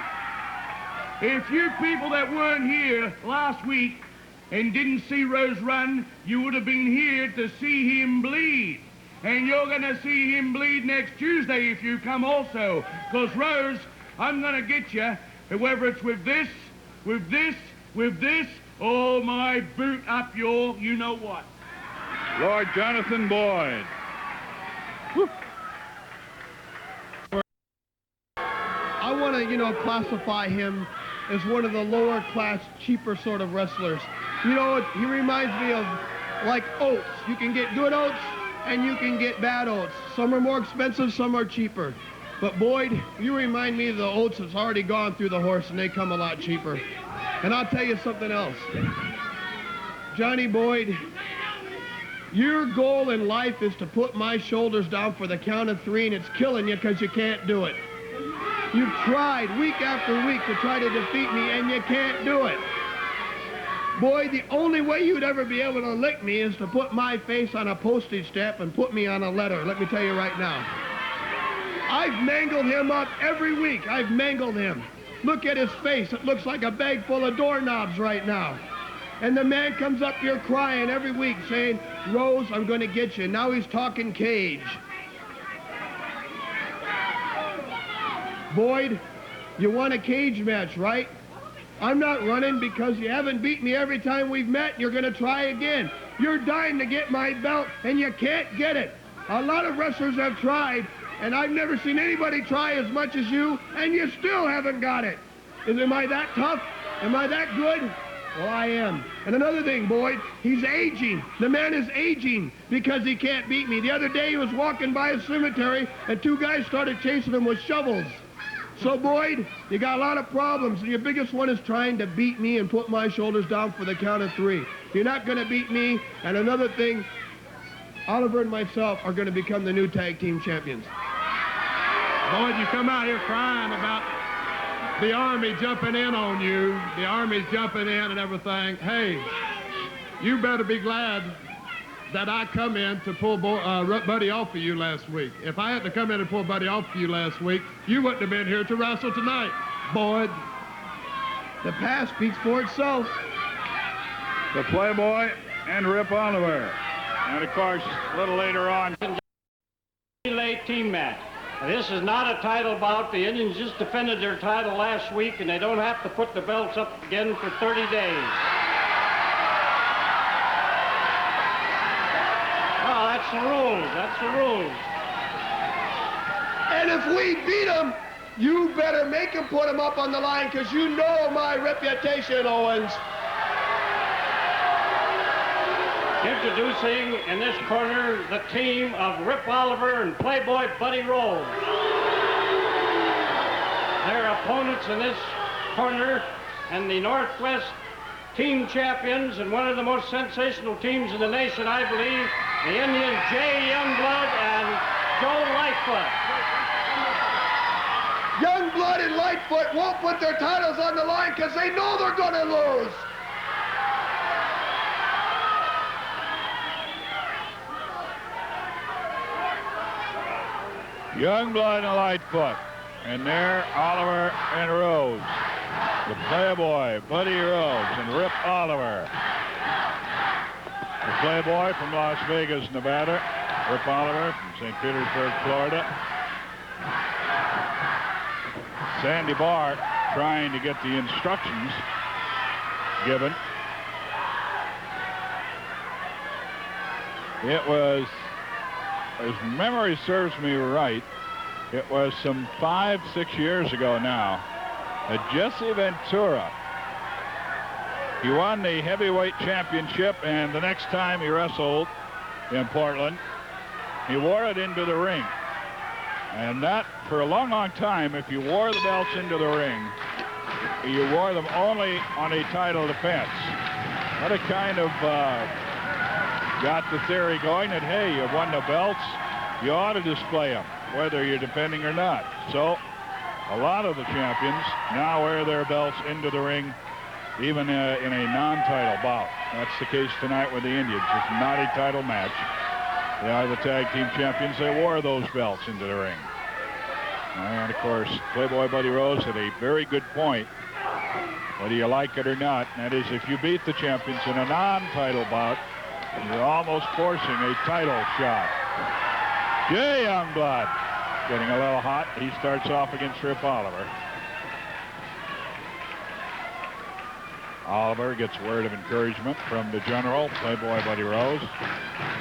If you people that weren't here last week and didn't see Rose run, you would have been here to see him bleed. And you're going to see him bleed next Tuesday if you come also. Because, Rose, I'm going to get you, whether it's with this, or my boot up your you-know-what. Lord Jonathan Boyd. Woo. I want to, classify him as one of the lower class, cheaper sort of wrestlers. He reminds me of like oats. You can get good oats and you can get bad oats. Some are more expensive, some are cheaper. But Boyd, you remind me of the oats that's already gone through the horse and they come a lot cheaper. And I'll tell you something else. Johnny Boyd, your goal in life is to put my shoulders down for the count of 3 and it's killing you because you can't do it. You've tried week after week to try to defeat me, and you can't do it. Boy, the only way you'd ever be able to lick me is to put my face on a postage stamp and put me on a letter. Let me tell you right now. I've mangled him up every week. I've mangled him. Look at his face. It looks like a bag full of doorknobs right now. And the man comes up here crying every week saying, Rose, I'm going to get you. Now he's talking cage. Boyd, you want a cage match, right? I'm not running because you haven't beat me every time we've met, and you're going to try again. You're dying to get my belt, and you can't get it. A lot of wrestlers have tried, and I've never seen anybody try as much as you, and you still haven't got it. Am I that tough? Am I that good? Well, I am. And another thing, Boyd, he's aging. The man is aging because he can't beat me. The other day he was walking by a cemetery, and 2 guys started chasing him with shovels. So, Boyd, you got a lot of problems, and your biggest one is trying to beat me and put my shoulders down for the count of 3. You're not going to beat me. And another thing, Oliver and myself are going to become the new tag team champions. Boyd, you come out here crying about the Army jumping in on you. The Army's jumping in and everything. Hey, you better be glad that I come in to pull Buddy off of you last week. If I had to come in and pull Buddy off of you last week, you wouldn't have been here to wrestle tonight, Boyd. The past speaks for itself. The Playboy and Rip Oliver. And, of course, a little later on. Relay team match. This is not a title bout. The Indians just defended their title last week, and they don't have to put the belts up again for 30 days. That's the rules. That's the rules. And if we beat them, you better make them put them up on the line, because you know my reputation, Owens. Introducing in this corner the team of Rip Oliver and Playboy Buddy Rose. Their opponents in this corner and the Northwest team champions and one of the most sensational teams in the nation, I believe, the Indians Jay Youngblood and Joe Lightfoot. Youngblood and Lightfoot won't put their titles on the line because they know they're going to lose. Youngblood and Lightfoot. And there, Oliver and Rose. The Playboy, Buddy Rose, and Rip Oliver. The Playboy from Las Vegas, Nevada. Rip Oliver from St. Petersburg, Florida. Sandy Barr trying to get the instructions given. It was, as memory serves me right, it was some 5-6 years ago now that Jesse Ventura, he won the heavyweight championship, and the next time he wrestled in Portland, he wore it into the ring. And that, for a long, long time, if you wore the belts into the ring, you wore them only on a title defense. That had kind of got the theory going that, hey, you've won the belts, you ought to display them, whether you're defending or not. So a lot of the champions now wear their belts into the ring, even in a non-title bout. That's the case tonight with the Indians. It's not a title match. They are the tag team champions. They wore those belts into the ring. And, of course, Playboy Buddy Rose had a very good point, whether you like it or not. And that is, if you beat the champions in a non-title bout, you're almost forcing a title shot. Jay Youngblood getting a little hot. He starts off against Rip Oliver. Oliver gets word of encouragement from the general, Playboy Buddy Rose.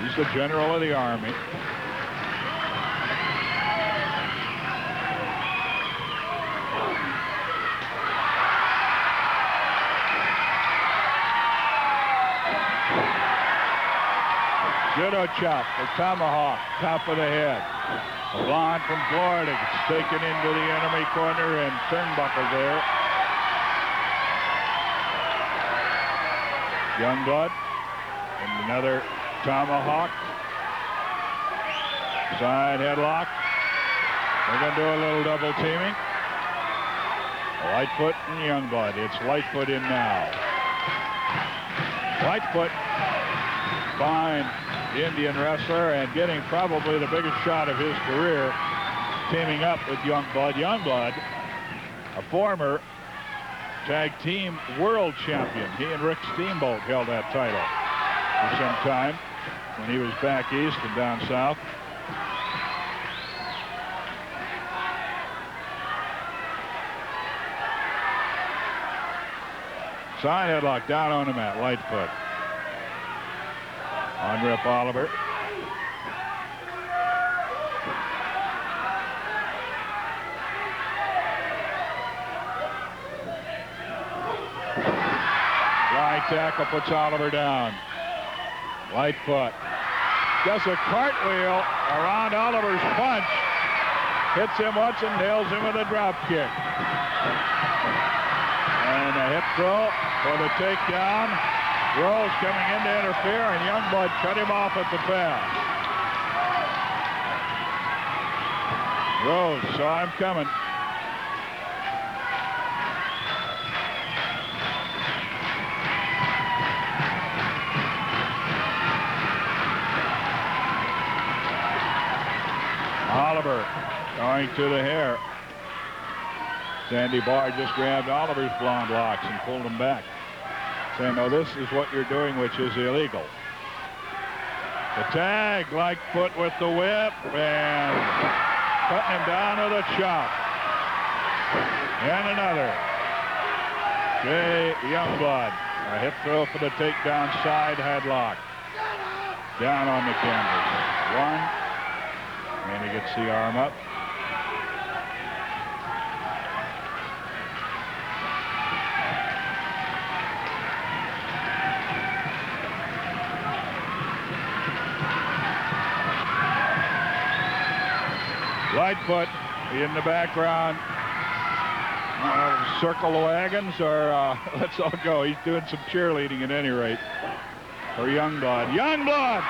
He's the general of the Army. Judo chop, the tomahawk, top of the head. The blonde from Florida gets taken into the enemy corner and turnbuckle there. Youngblood and another tomahawk. Side headlock. They're going to do a little double teaming. Lightfoot and Youngblood. It's Lightfoot in now. Lightfoot, fine Indian wrestler, and getting probably the biggest shot of his career, teaming up with Youngblood. Youngblood, a former tag team world champion. He and Rick Steamboat held that title for some time when he was back east and down south. Side headlock down on the mat. Lightfoot on Rip Oliver. Flying tackle puts Oliver down. Lightfoot does a cartwheel around Oliver's punch. Hits him once and nails him with a drop kick. And a hip throw for the takedown. Rose coming in to interfere, and Youngblood cut him off at the pass. Rose saw him coming. Oliver going to the hair. Sandy Barr just grabbed Oliver's blonde locks and pulled him back, saying, no, this is what you're doing, which is illegal. The tag, Lightfoot with the whip, and cutting him down with a chop. And another. Jay Youngblood, a hip throw for the takedown, side headlock. down on the canvas. 1. And he gets the arm up. Lightfoot in the background. Circle the wagons, or let's all go. He's doing some cheerleading at any rate for Youngblood. Youngblood!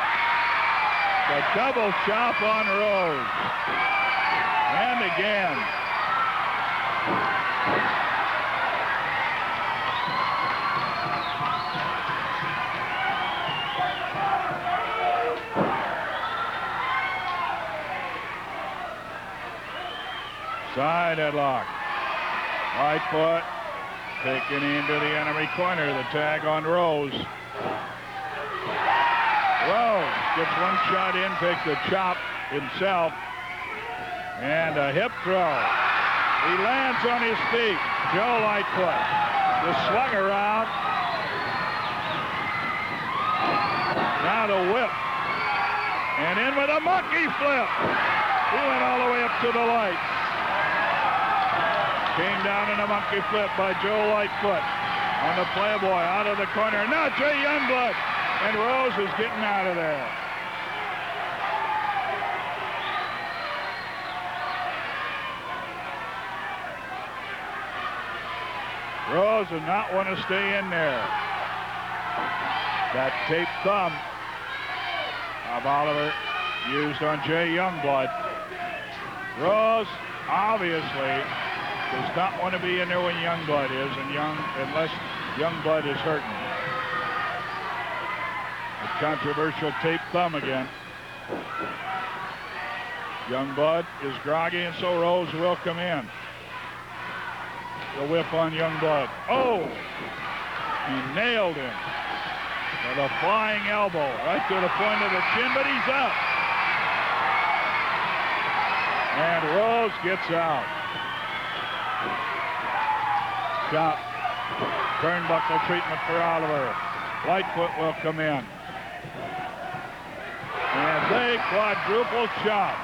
The double chop on Rose. And again. Side headlock. Lightfoot taken into the enemy corner. The tag on Rose. Rose gets one shot in, takes the chop himself. And a hip throw. He lands on his feet. Joe Lightfoot. The slung around. Now the whip. And in with a monkey flip. He went all the way up to the lights. Came down in a monkey flip by Joe Lightfoot on the Playboy out of the corner. Now Jay Youngblood, and Rose is getting out of there. Rose does not want to stay in there. That taped thumb of Oliver used on Jay Youngblood. Rose obviously does not want to be in there when Youngblood is, unless Youngblood is hurting. A controversial taped thumb again. Youngblood is groggy, and so Rose will come in. The whip on Youngblood. Oh! He nailed him with a flying elbow right to the point of the chin, but he's up. And Rose gets out. Chop. Turnbuckle treatment for Oliver. Lightfoot will come in. And they quadruple chop.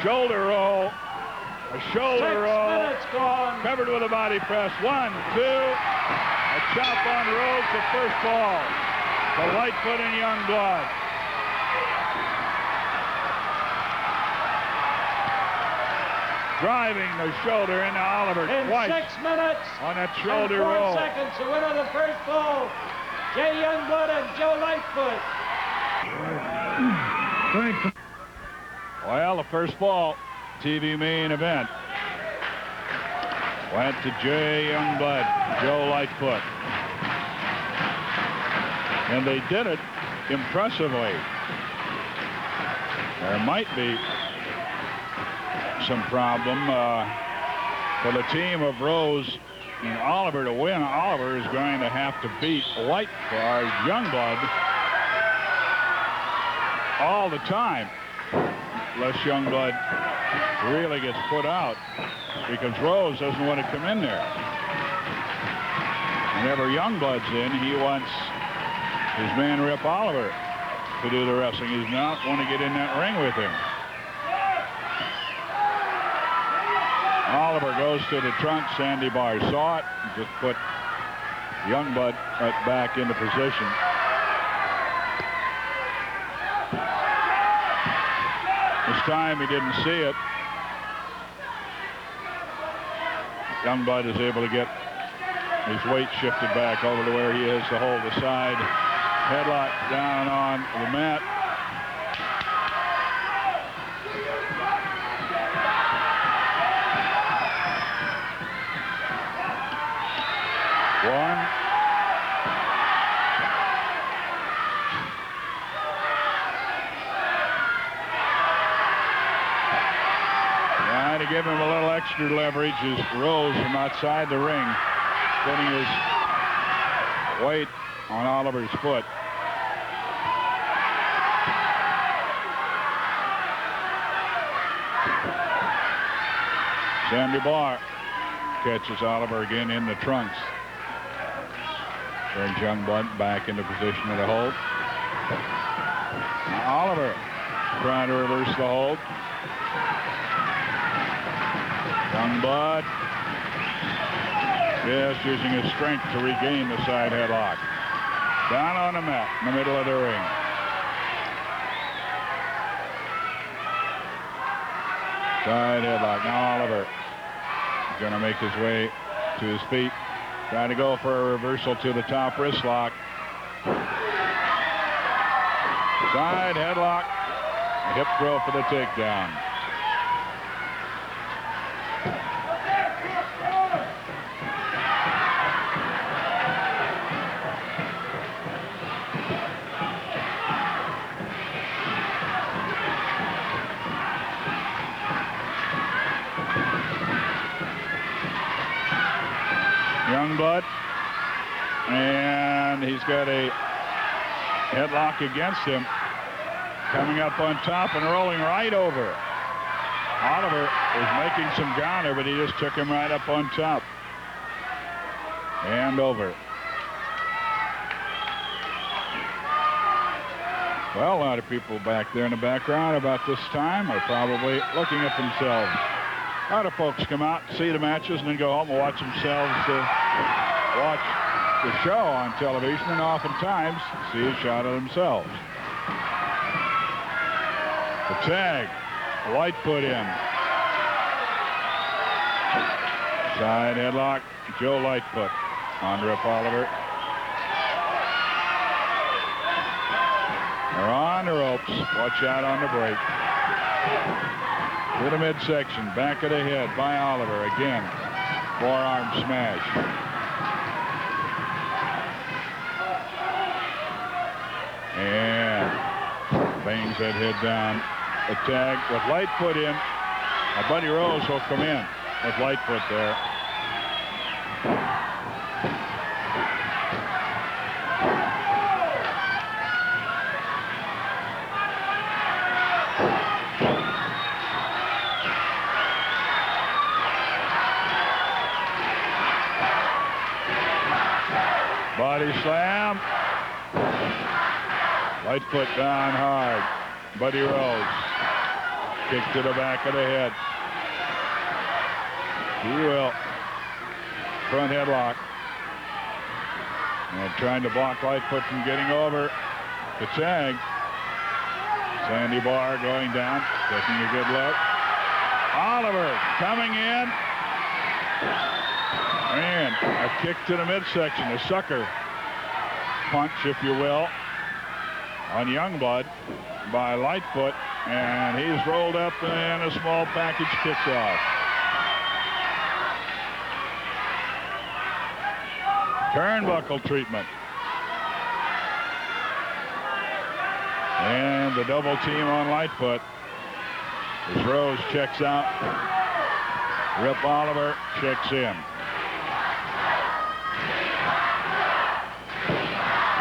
Shoulder roll. A shoulder roll. Covered with a body press. 1, 2. A chop on Rose, the first fall. The Lightfoot and Youngblood. Driving the shoulder into Oliver twice. 6 minutes on that shoulder and 4 roll. seconds, the winner of the first fall, Jay Youngblood and Joe Lightfoot. Well, the first fall, TV main event, went to Jay Youngblood, Joe Lightfoot. And they did it impressively. There might be some problem for the team of Rose and Oliver to win. Oliver is going to have to beat Youngblood all the time, unless Youngblood really gets put out, because Rose doesn't want to come in there. Whenever Youngblood's in, he wants his man Rip Oliver to do the wrestling. He does not want to get in that ring with him. Oliver goes to the trunk. Sandy Barr saw it and just put Youngblood right back into position. This time he didn't see it. Youngblood is able to get his weight shifted back over to where he is to hold the side headlock down on the mat. One. Trying to give him a little extra leverage is Rose from outside the ring, putting his weight on Oliver's foot. Sandy Barr catches Oliver again in the trunks. Brings Youngblood back into position of the hold. Oliver trying to reverse the hold. Youngblood just using his strength to regain the side headlock. Down on the mat in the middle of the ring. Side headlock. Now Oliver is going to make his way to his feet. Trying to go for a reversal to the top wrist lock. Side headlock. Hip throw for the takedown. Youngblood, and he's got a headlock against him, coming up on top and rolling right over. Oliver is making some counter, but he just took him right up on top and over. Well, a lot of people back there in the background about this time are probably looking at themselves. A lot of folks come out, see the matches, and then go home and watch themselves watch the show on television, and oftentimes see a shot of themselves. The tag, Lightfoot in. Side headlock, Joe Lightfoot on Rip Oliver. They're on the ropes. Watch out on the break. To the midsection, back of the head by Oliver again. Forearm smash. And bangs that head down. A tag with Lightfoot in. Buddy Rose will come in with Lightfoot there. Body slam. Lightfoot down hard. Buddy Rose. Kick to the back of the head. He will. Front headlock. And trying to block Lightfoot from getting over the tag. Sandy Barr going down. Taking a good look. Oliver coming in. And a kick to the midsection, a sucker punch, if you will, on Youngblood by Lightfoot, and he's rolled up and a small package kicks off. Turnbuckle treatment. And the double team on Lightfoot as Rose checks out. Rip Oliver checks in.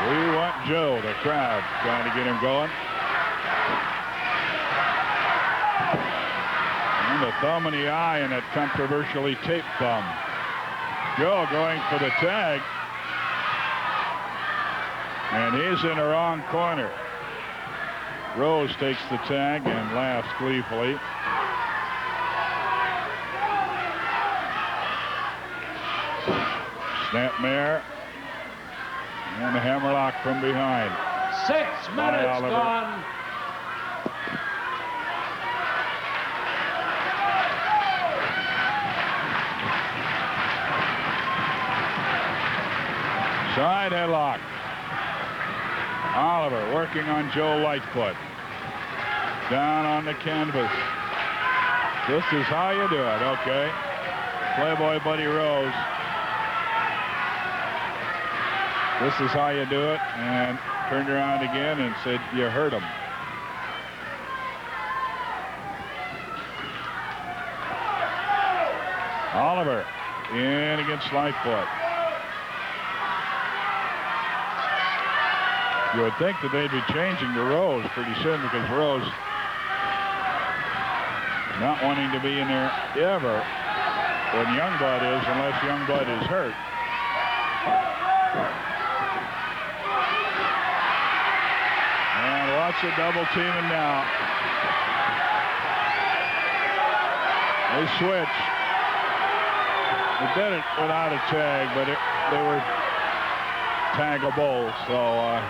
We want Joe, the crowd, trying to get him going. And the thumb in the eye and that controversially taped thumb. Joe going for the tag. And he's in the wrong corner. Rose takes the tag and laughs gleefully. Snapmare. And a hammerlock from behind. 6 minutes gone. Side headlock. Oliver working on Joe Lightfoot. Down on the canvas. This is how you do it, okay? Playboy Buddy Rose. This is how you do it, and turned around again and said, you hurt him. Oliver in against Lightfoot. You would think that they'd be changing to Rose pretty soon, because Rose not wanting to be in there ever when Youngblood is, unless Youngblood is hurt. Watch the double teaming now. They switch. They did it without a tag, but they were taggable, so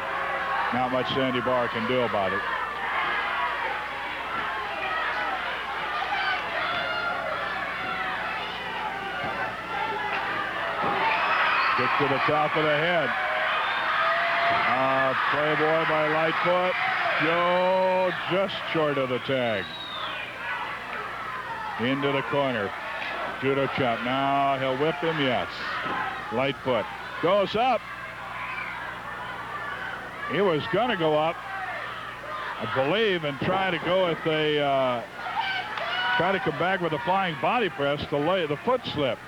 not much Sandy Barr can do about it. Kick to the top of the head. Playboy by Lightfoot. Joe just short of the tag. Into the corner. Judo chop. Now he'll whip him. Yes. Lightfoot goes up. He was going to go up, I believe, and try to go with a try to come back with a flying body press. The foot slip.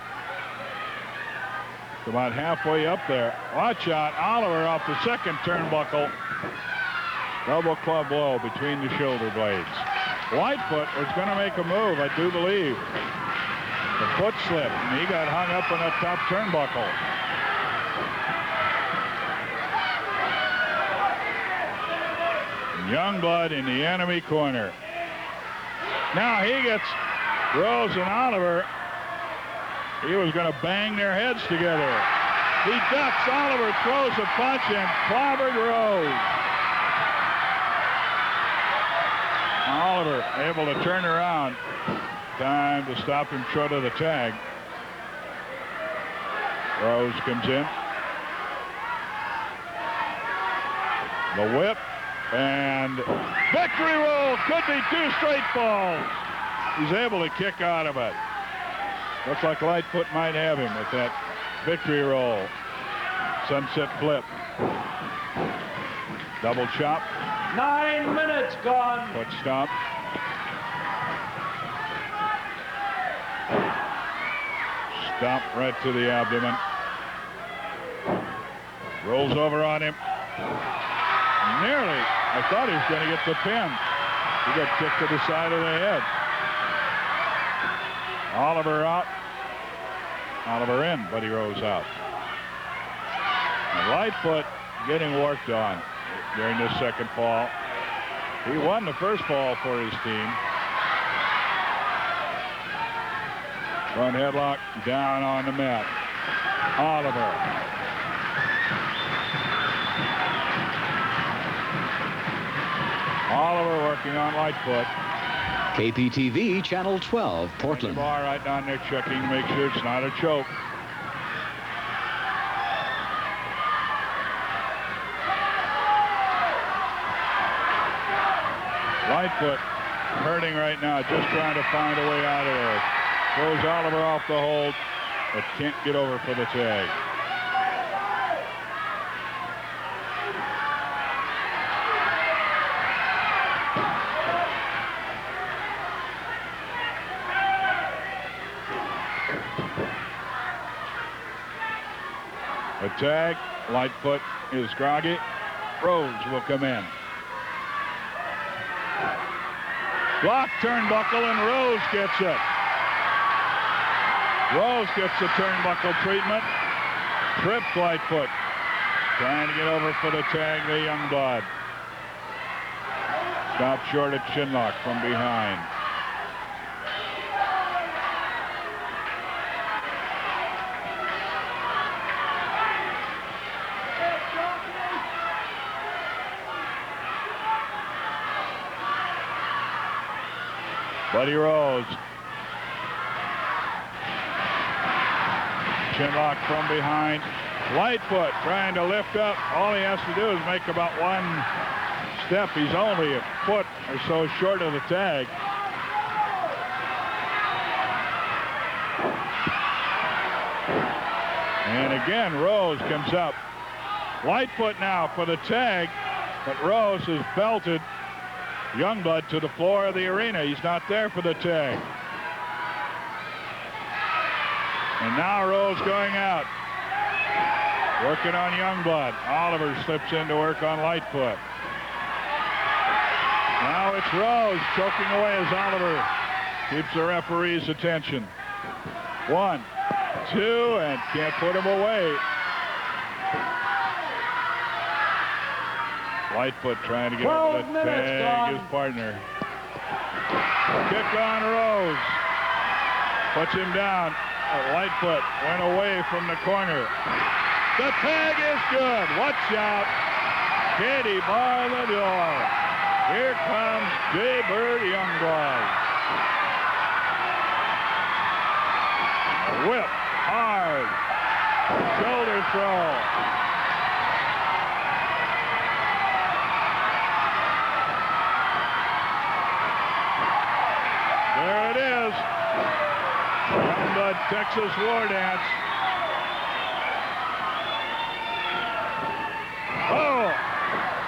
About halfway up there. Watch out. Oliver off the second turnbuckle. Double club blow between the shoulder blades. Lightfoot was going to make a move, I do believe. The foot slip, and he got hung up on that top turnbuckle. Youngblood in the enemy corner. Now he gets Rose and Oliver. He was going to bang their heads together. He ducks. Oliver throws a punch and clobbered Rose. Oliver able to turn around. Time to stop him short of the tag. Rose comes in. The whip and victory roll. Could be 2 straight falls. He's able to kick out of it. Looks like Lightfoot might have him with that victory roll. Sunset flip. Double chop. 9 minutes gone. Foot stomp. Stomp right to the abdomen. Rolls over on him. Nearly. I thought he was going to get the pin. He got kicked to the side of the head. Oliver out. Oliver in, Buddy Rose out. And Lightfoot getting worked on during this second fall. He won the first fall for his team. Front headlock down on the mat. Oliver. Oliver working on Lightfoot. KPTV Channel 12, Portland. Bar right down there checking to make sure it's not a choke. Lightfoot hurting right now, just trying to find a way out of there. Throws Oliver off the hold, but can't get over for the tag. A tag. Lightfoot is groggy. Rose will come in. Block turnbuckle, and Rose gets it. Rose gets the turnbuckle treatment. Tripped Lightfoot. Trying to get over for the tag, the Youngblood. Stopped short at chinlock from behind. Buddy Rose. Chinlock from behind. Lightfoot trying to lift up. All he has to do is make about one step. He's only a foot or so short of the tag. And again, Rose comes up. Lightfoot now for the tag, but Rose is belted Youngblood to the floor of the arena. He's not there for the tag. And now Rose going out. Working on Youngblood. Oliver slips in to work on Lightfoot. Now it's Rose choking away as Oliver keeps the referee's attention. 1, 2, and can't put him away. Lightfoot trying to get 12 him to minutes tag gone. his partner. Kick on Rose. Puts him down. Lightfoot went away from the corner. The tag is good. Watch out. Katie bar the door. Here comes Jay Bird Youngblood. Whip hard. Shoulder throw. There it is. Youngblood Texas War Dance. Oh,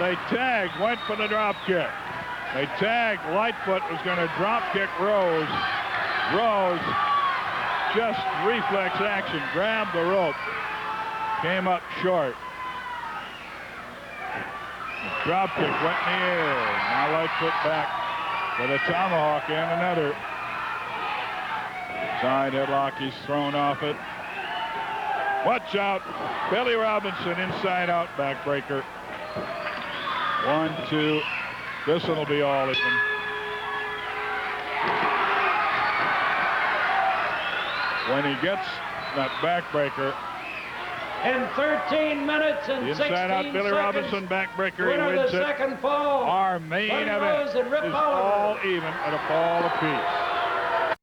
they tagged, went for the drop kick. They tagged. Lightfoot was going to drop kick Rose. Rose, just reflex action, grabbed the rope, came up short. The drop kick went in the air. Now Lightfoot back with a tomahawk and another. Side headlock, he's thrown off it. Watch out. Billy Robinson inside out backbreaker. 1, 2. This one will be all even. When he gets that backbreaker. In 13 minutes and The 16 inside out Billy seconds, Robinson backbreaker. winner He wins the it. second fall. Our main Buddy event Rose and Rip is Oliver. all even at a fall apiece.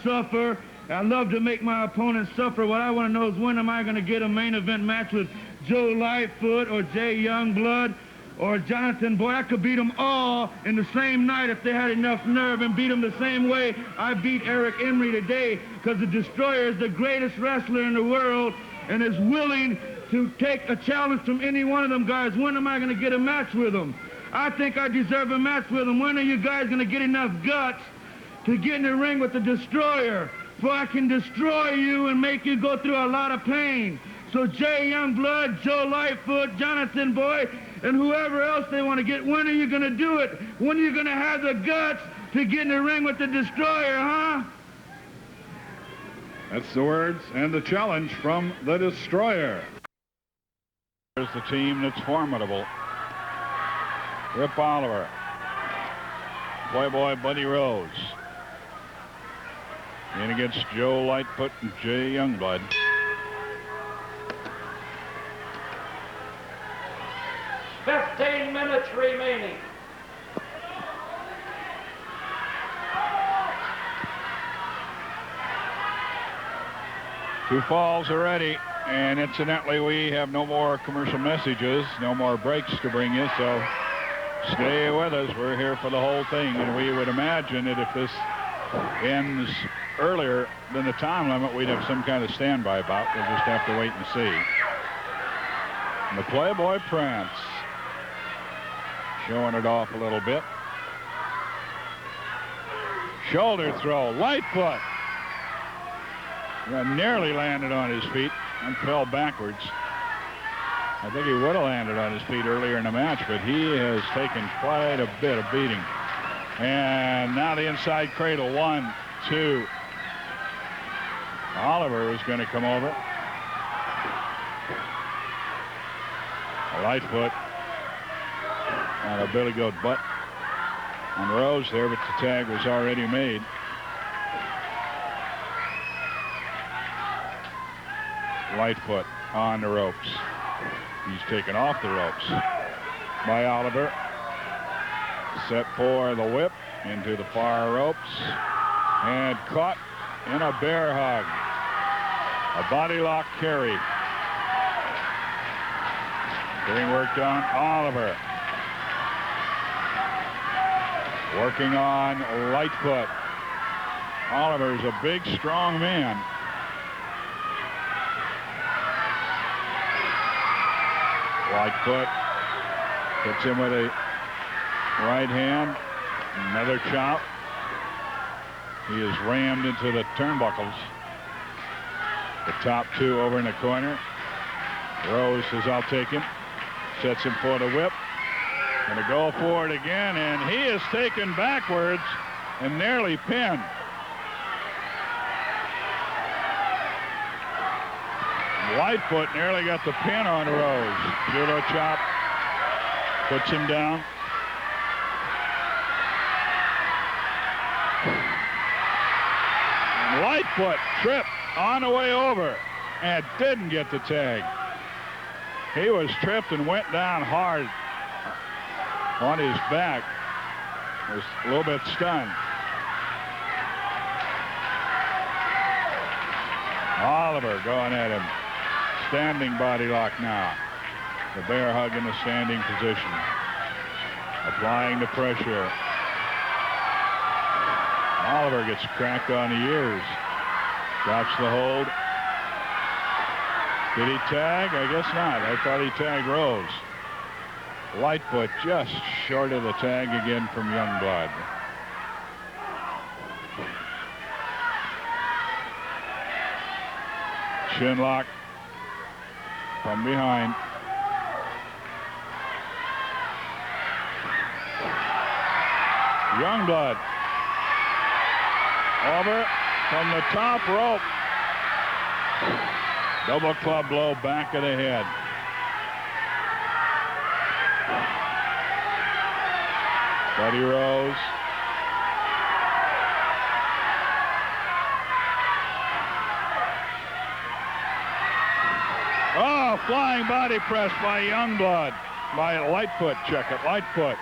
Suffer. I love to make my opponent suffer. What I want to know is when am I going to get a main event match with Joe Lightfoot or Jay Youngblood or Jonathan Boyd? I could beat them all in the same night if they had enough nerve and beat them the same way I beat Eric Emery today, because the Destroyer is the greatest wrestler in the world and is willing to take a challenge from any one of them guys. When am I going to get a match with them? I think I deserve a match with them. When are you guys going to get enough guts to get in the ring with the Destroyer? For I can destroy you and make you go through a lot of pain. So Jay Youngblood, Joe Lightfoot, Jonathan Boyd, and whoever else they want to get, when are you going to do it? When are you going to have the guts to get in the ring with the Destroyer, huh? That's the words and the challenge from the Destroyer. There's the team that's formidable. Rip Oliver. Playboy Buddy Rose. In against Joe Lightfoot and Jay Youngblood. $15 minutes remaining. Two falls already, and incidentally, we have no more commercial messages, no more breaks to bring you, so stay with us. We're here for the whole thing, and we would imagine that if this ends earlier than the time limit, we'd have some kind of standby bout. We'll just have to wait and see. And the Playboy Prance showing it off a little bit. Shoulder throw. Lightfoot nearly landed on his feet and fell backwards. I think he would have landed on his feet earlier in the match, but he has taken quite a bit of beating. And now the inside cradle. 1, 2. Oliver is going to come over. Lightfoot on a billy goat butt on Rose there, but the tag was already made. Lightfoot on the ropes. He's taken off the ropes by Oliver. Set for the whip into the far ropes and caught in a bear hug. A body lock carry. Getting worked on Oliver. Working on Lightfoot. Oliver's a big, strong man. Lightfoot hits him with a right hand. Another chop. He is rammed into the turnbuckles. The top two over in the corner. Rose says, I'll take him. Sets him for the whip. Going to go for it again, and he is taken backwards and nearly pinned. Lightfoot nearly got the pin on Rose. Judo chop Puts him down. And Lightfoot tripped on the way over and didn't get the tag. He was tripped and went down hard on his back. Was a little bit stunned. Oliver going at him. Standing body lock now. The bear hug in the standing position. Applying the pressure. Oliver gets cracked on the ears. Drops the hold. Did he tag? I guess not. I thought he tagged Rose. Lightfoot just short of the tag again from Youngblood. Shinlock from behind. Youngblood over from the top rope. Double club blow back of the head. Buddy Rose. Oh, flying body press by Youngblood. By Lightfoot, check it. Lightfoot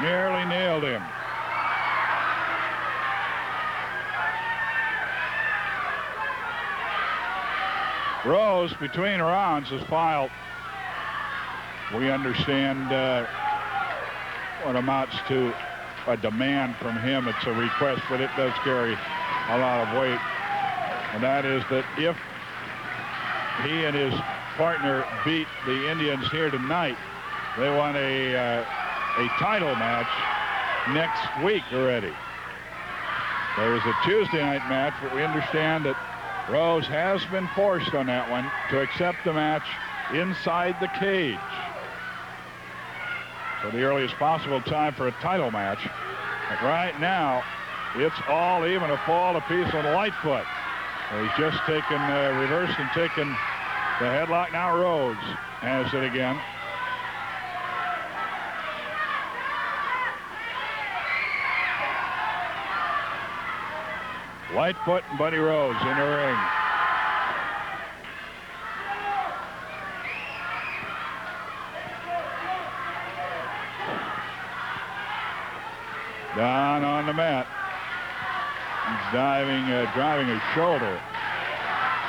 nearly nailed him. Rose, between rounds, has filed, we understand, what amounts to a demand from him. It's a request, but it does carry a lot of weight. And that is that if he and his partner beat the Indians here tonight, they want a title match next week already. There was a Tuesday night match, but we understand that Rose has been forced on that one to accept the match inside the cage. So the earliest possible time for a title match. But right now, it's all even, a fall apiece on Lightfoot. He's just taken, reversed and taken the headlock. Now Rose has it again. Lightfoot and Buddy Rose in the ring. Down on the mat. He's driving his shoulder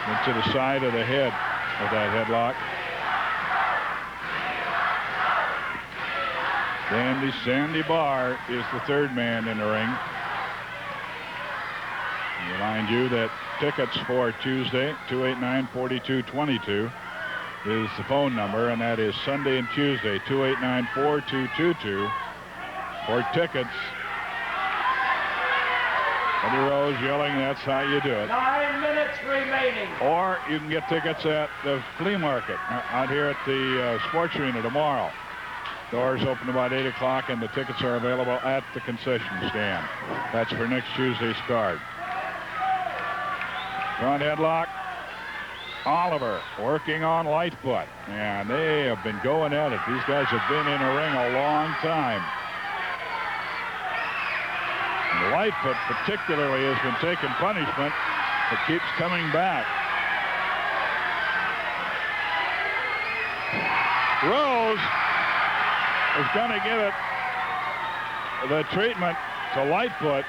into the side of the head of that headlock. Sandy Barr is the third man in the ring. Remind you that tickets for Tuesday, 289-4222 is the phone number, and that is Sunday and Tuesday, 289-4222 for tickets. Buddy Rose yelling, that's how you do it. 9 minutes remaining. Or you can get tickets at the flea market out here at the Sports Arena tomorrow. Doors open about 8 o'clock, and the tickets are available at the concession stand. That's for next Tuesday's card. Front headlock. Oliver working on Lightfoot. And they have been going at it. These guys have been in a ring a long time. And Lightfoot particularly has been taking punishment, but keeps coming back. Rose is going to give it the treatment to Lightfoot.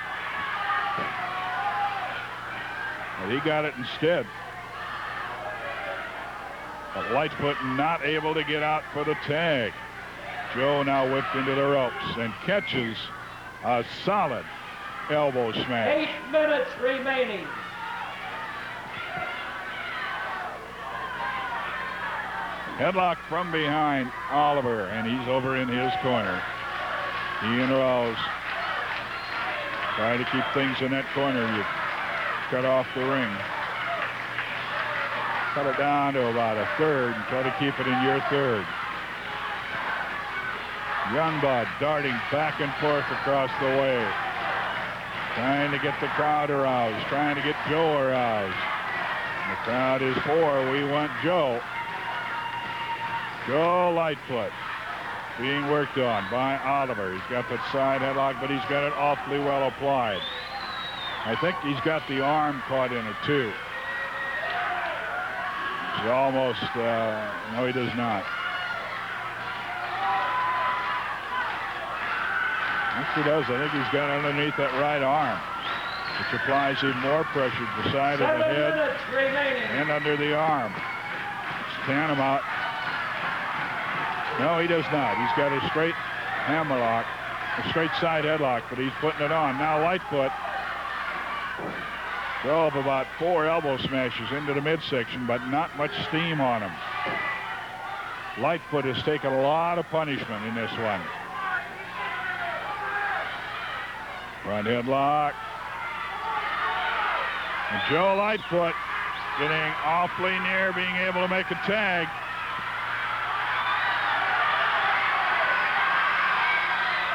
But he got it instead. But Lightfoot not able to get out for the tag. Joe now whipped into the ropes and catches a solid elbow smash. 8 minutes remaining. Headlock from behind Oliver, and he's over in his corner. He and Rose try to keep things in that corner. You cut off the ring. Cut it down to about a third and try to keep it in your third. Youngblood darting back and forth across the way. Trying to get the crowd aroused. Trying to get Joe aroused. And the crowd is for We Want Joe. Joe Lightfoot being worked on by Oliver. He's got that side headlock, but he's got it awfully well applied. I think he's got the arm caught in it, too. He almost, no, he does not. Yes, he does. I think he's got underneath that right arm, which applies even more pressure to the side of the head and under the arm. It's tantamount. No, he does not. He's got a straight hammerlock, a straight side headlock, but he's putting it on. Now Lightfoot drove about 4 elbow smashes into the midsection, but not much steam on him. Lightfoot has taken a lot of punishment in this one. Front headlock. And Joe Lightfoot getting awfully near being able to make a tag.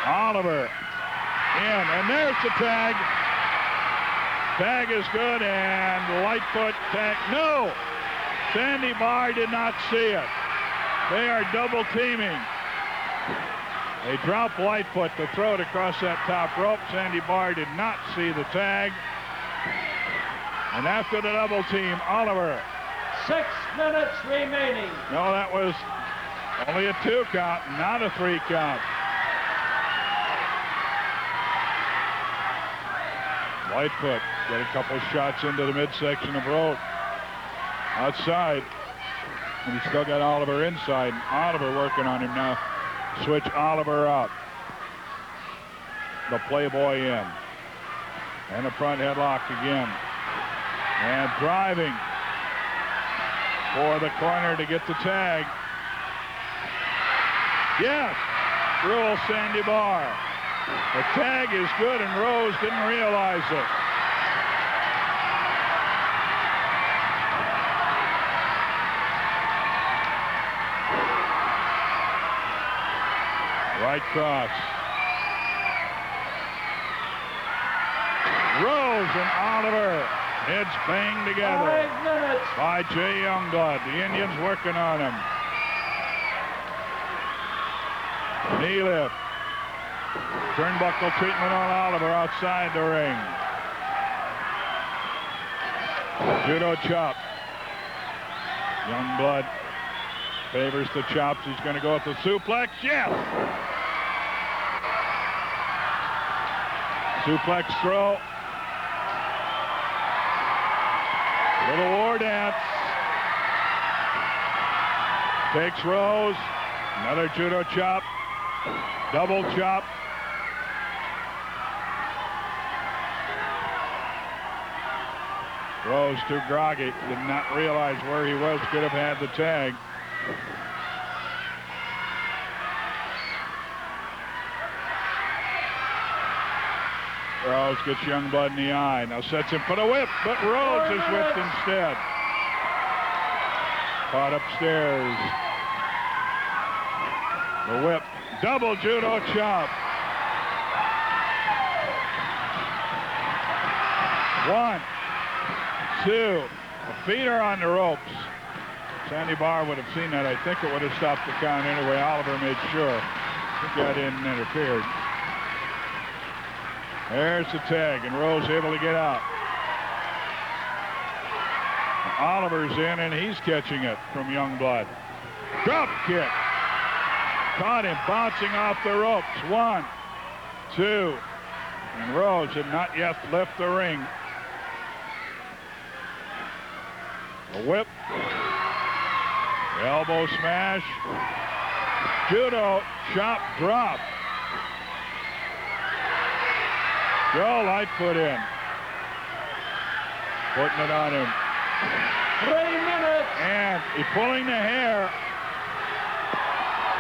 Oliver in, and there's the tag. Tag is good, and Lightfoot tag. No! Sandy Barr did not see it. They are double teaming. They drop Lightfoot to throw it across that top rope. Sandy Barr did not see the tag. And after the double team, Oliver. 6 minutes remaining. No, that was only a 2 count, not a 3 count. Lightfoot got a couple shots into the midsection of rope. Outside. And he's still got Oliver inside. Oliver working on him now. Switch Oliver up. The Playboy in. And the front headlock again. And driving for the corner to get the tag. Yes! Rule Sandy Barr. The tag is good, and Rose didn't realize it. Right cross. Rose and Oliver. Heads banged together 5 minutes. by Jay Youngblood. The Indians working on him. Knee lift. Turnbuckle treatment on Oliver outside the ring. Judo chop. Youngblood favors the chops. He's going to go with the suplex. Yes! Suplex throw. Little war dance. Takes Rose. Another judo chop. Double chop. Rose too groggy. Did not realize where he was. Could have had the tag. Rose gets Youngblood in the eye. Now sets him for the whip, but Rose is whipped instead. Caught upstairs. The whip. Double judo chop. 1, 2. The feet are on the ropes. Sandy Barr would have seen that. I think it would have stopped the count anyway. Oliver made sure. I think that didn't interfere. There's the tag, and Rose able to get out. Oliver's in, and he's catching it from Youngblood. Drop kick. Caught him bouncing off the ropes. 1, 2. And Rose had not yet left the ring. A whip. Elbow smash. Judo chop drop. Joe Lightfoot in. Putting it on him. 3 minutes. And he's pulling the hair.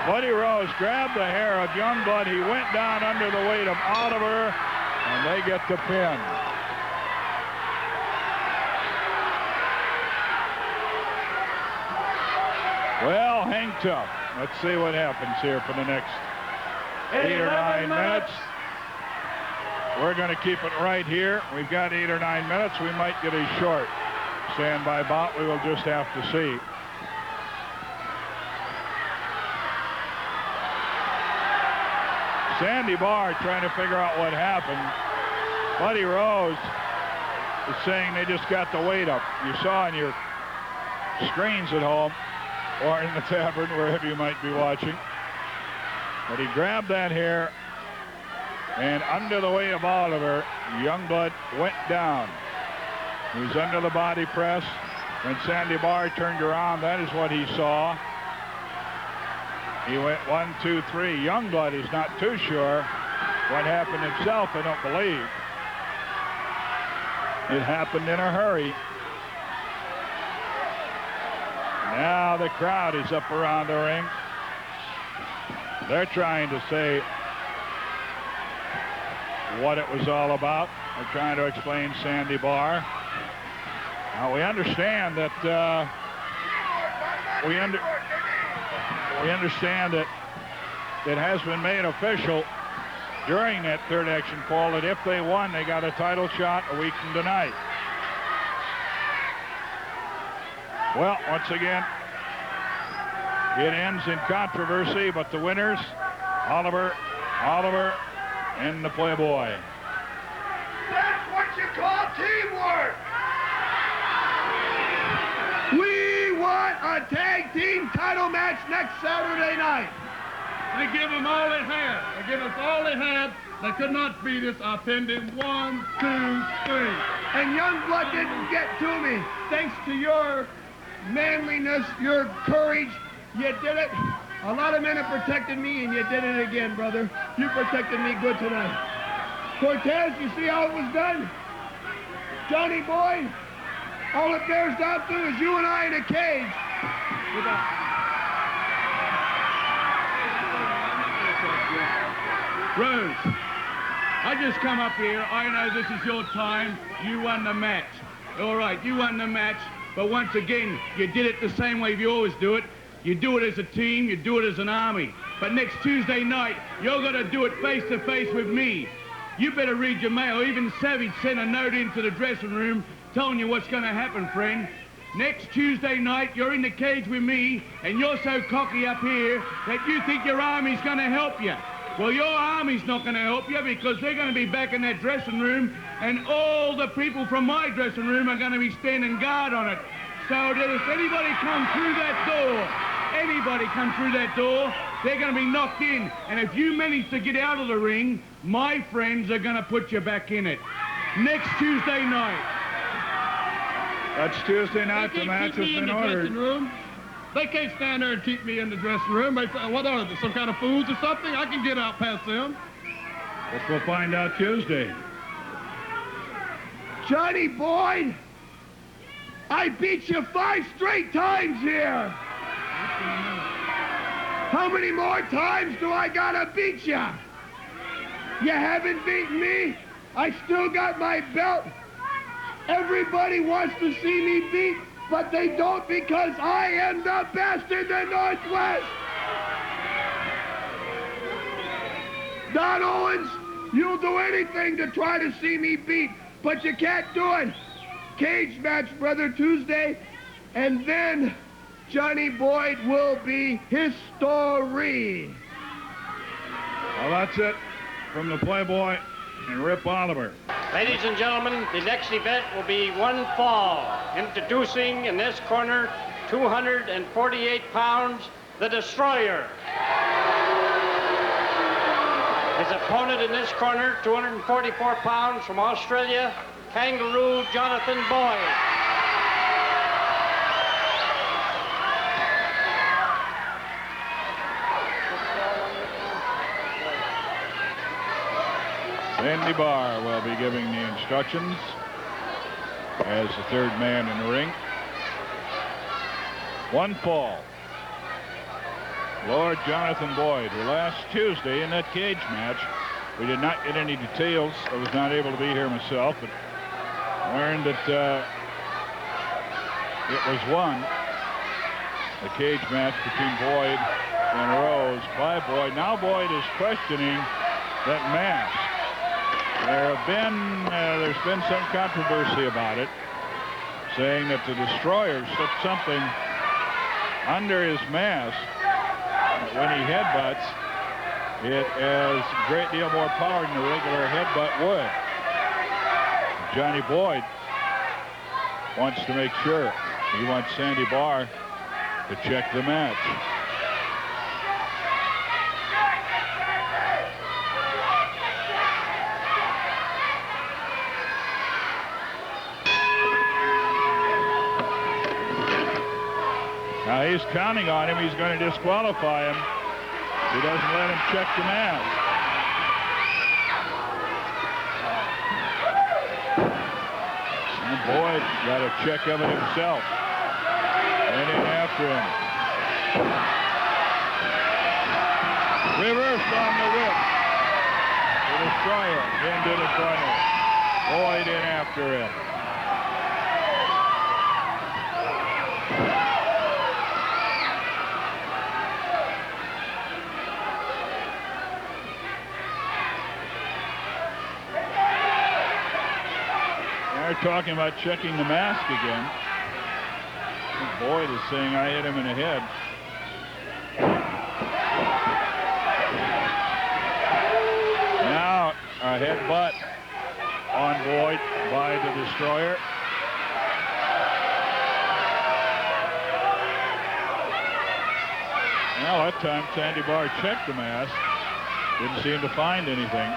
Buddy Rose grabbed the hair of Youngblood. He went down under the weight of Oliver, and they get the pin. Well, hang tough. Let's see what happens here for the next 8 or 9 minutes. We're going to keep it right here. We've got 8 or 9 minutes. We might get a short standby bout. We will just have to see. Sandy Barr trying to figure out what happened. Buddy Rose is saying they just got the weight up. You saw on your screens at home or in the tavern, wherever you might be watching. But he grabbed that hair, and under the weight of Oliver, Youngblood went down. He was under the body press. When Sandy Barr turned around, that is what he saw. He went 1, 2, 3. Youngblood is not too sure what happened himself, I don't believe. It happened in a hurry. Now the crowd is up around the ring. They're trying to say what it was all about. They're trying to explain Sandy Barr. Now we understand that we understand that it has been made official during that third action fall that if they won, they got a title shot a week from tonight. Well, once again, it ends in controversy, but the winners, Oliver, and the Playboy. That's what you call teamwork. We want a tag team title match next Saturday night. They give them all they had. They give us all they had. They could not beat us. I pinned him 1, 2, 3. And Youngblood didn't get to me. Thanks to your manliness, your courage, you did it. A lot of men have protected me, and you did it again, brother. You protected me good tonight. Cortez, you see how it was done? Johnny Boy, all it bears down to is you and I in a cage. Rose, I just come up here. I know this is your time. You won the match. All right, you won the match. But once again, you did it the same way you always do it. You do it as a team. You do it as an army. But next Tuesday night, you're going to do it face-to-face with me. You better read your mail. Even Savage sent a note into the dressing room telling you what's going to happen, friend. Next Tuesday night, you're in the cage with me, and you're so cocky up here that you think your army's going to help you. Well, your army's not going to help you because they're going to be back in that dressing room, and all the people from my dressing room are going to be standing guard on it. So that if anybody come through that door, they're going to be knocked in. And if you manage to get out of the ring, my friends are going to put you back in it. Next Tuesday night. That's Tuesday night. The match has been ordered. They can't stand there and keep me in the dressing room. What are they, some kind of fools or something? I can get out past them. Guess we'll find out Tuesday. Johnny Boyd, I beat you 5 straight times here. How many more times do I gotta beat you? You haven't beaten me. I still got my belt. Everybody wants to see me beat, but they don't because I am the best in the Northwest. Don Owens, you'll do anything to try to see me beat, but you can't do it. Cage match, brother, Tuesday, and then Johnny Boyd will be history. Well, that's it from the Playboy and Rip Oliver. Ladies and gentlemen, the next event will be one fall. Introducing in this corner, 248 pounds, the Destroyer. His opponent in this corner, 244 pounds from Australia, Kangaroo Jonathan Boyd. Sandy Barr will be giving the instructions as the third man in the ring. One fall. Lord Jonathan Boyd, who last Tuesday in that cage match, we did not get any details. I was not able to be here myself, but learned that it was won, the cage match between Boyd and Rose by Boyd. Now Boyd is questioning that mask. There's been some controversy about it, saying that the Destroyer slipped something under his mask when he headbutts. It has a great deal more power than a regular headbutt would. Johnny Boyd wants to make sure. He wants Sandy Barr to check the match. Now he's counting on him. He's going to disqualify him. He doesn't let him check the match. And Boyd got a check of it himself. Went in after him. Reversed on the whip. The Destroyer into the corner. Boyd in after him. They're talking about checking the mask again. Boyd is saying I hit him in the head. Now a headbutt on Boyd by the Destroyer. Now that time Sandy Barr checked the mask. Didn't seem to find anything.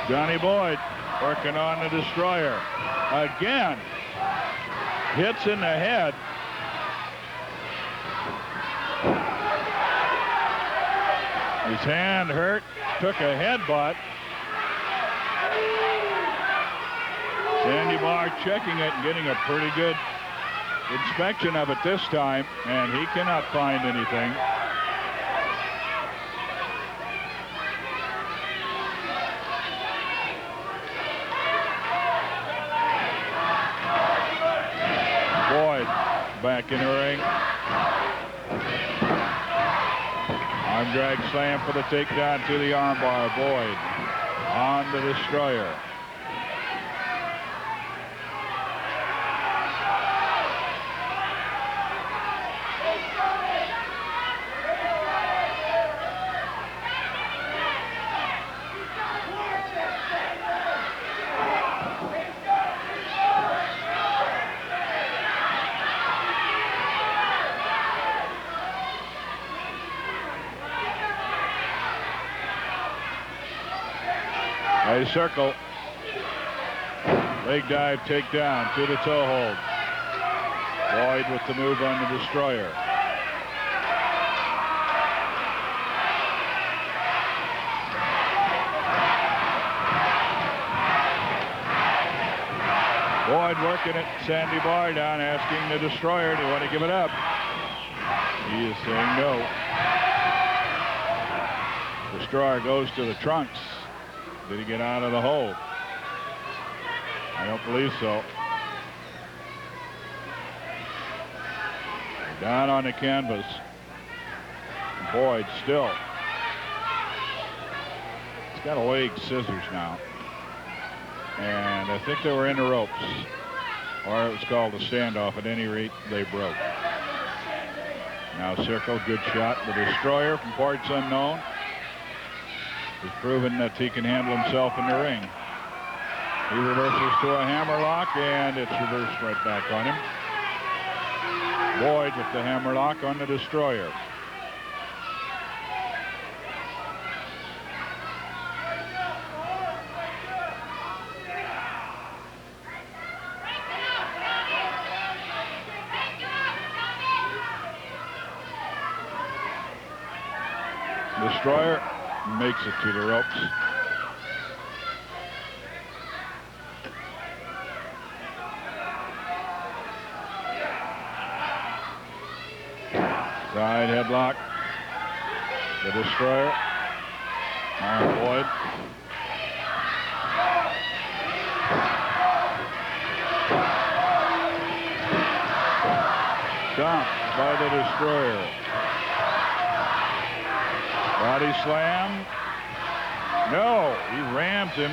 Johnny Boyd working on the Destroyer. Again, hits in the head. His hand hurt, took a headbutt. Sandy Barr checking it and getting a pretty good inspection of it this time, and he cannot find anything. Back in the ring. Arm drag slam for the takedown to the armbar. Boyd on the Destroyer. A circle. Leg dive takedown to the toe hold. Boyd with the move on the Destroyer. Boyd working it. Sandy Barr down, asking the Destroyer, do you want to give it up? He is saying no. Destroyer goes to the trunks. Did he get out of the hole? I don't believe so. Down on the canvas. Boyd still. He's got a leg scissors now. And I think they were in the ropes. Or it was called a standoff. At any rate, they broke. Now circle, good shot. The Destroyer from parts unknown. He's proven that he can handle himself in the ring. He reverses to a hammerlock, and it's reversed right back on him. Boyd with the hammerlock on the Destroyer. Destroyer makes it to the ropes. Side headlock. The Destroyer. Boyd. Stomped by the Destroyer. Body slam. No, he rams him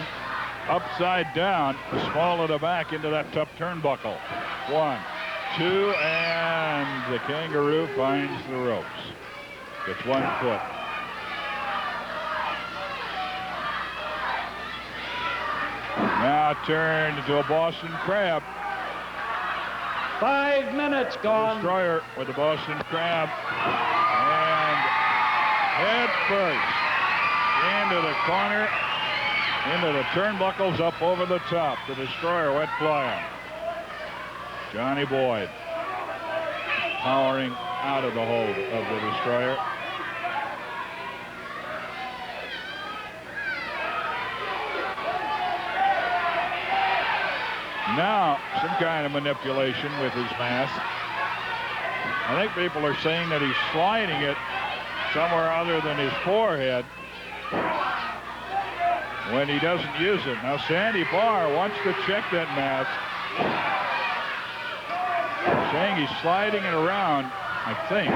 upside down, small of the back into that tough turnbuckle. 1, 2, and the Kangaroo finds the ropes. Gets 1 foot. Now turned into a Boston Crab. 5 minutes gone. Destroyer with the Boston Crab. And head first into the corner, into the turnbuckles, up over the top. The Destroyer went flying. Johnny Boyd powering out of the hold of the Destroyer. Now, some kind of manipulation with his mask. I think people are saying that he's sliding it somewhere other than his forehead when he doesn't use it. Now, Sandy Barr wants to check that mask. Saying he's sliding it around, I think.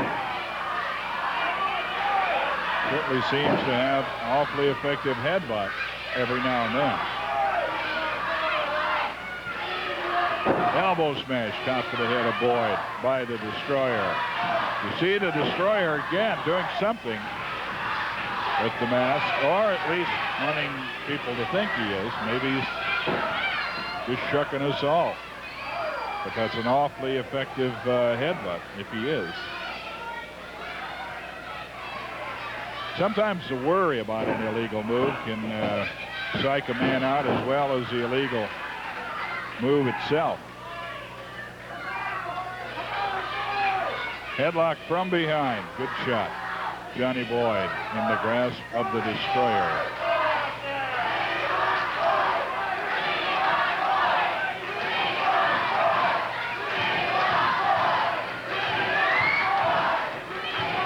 Certainly seems to have an awfully effective headbutt every now and then. Elbow smash, top of the head of Boyd by the Destroyer. You see the Destroyer again doing something with the mask, or at least wanting people to think he is. Maybe he's just shucking us all. But that's an awfully effective headbutt, if he is. Sometimes the worry about an illegal move can psych a man out as well as the illegal move itself. Headlock from behind. Good shot. Johnny Boyd in the grasp of the Destroyer.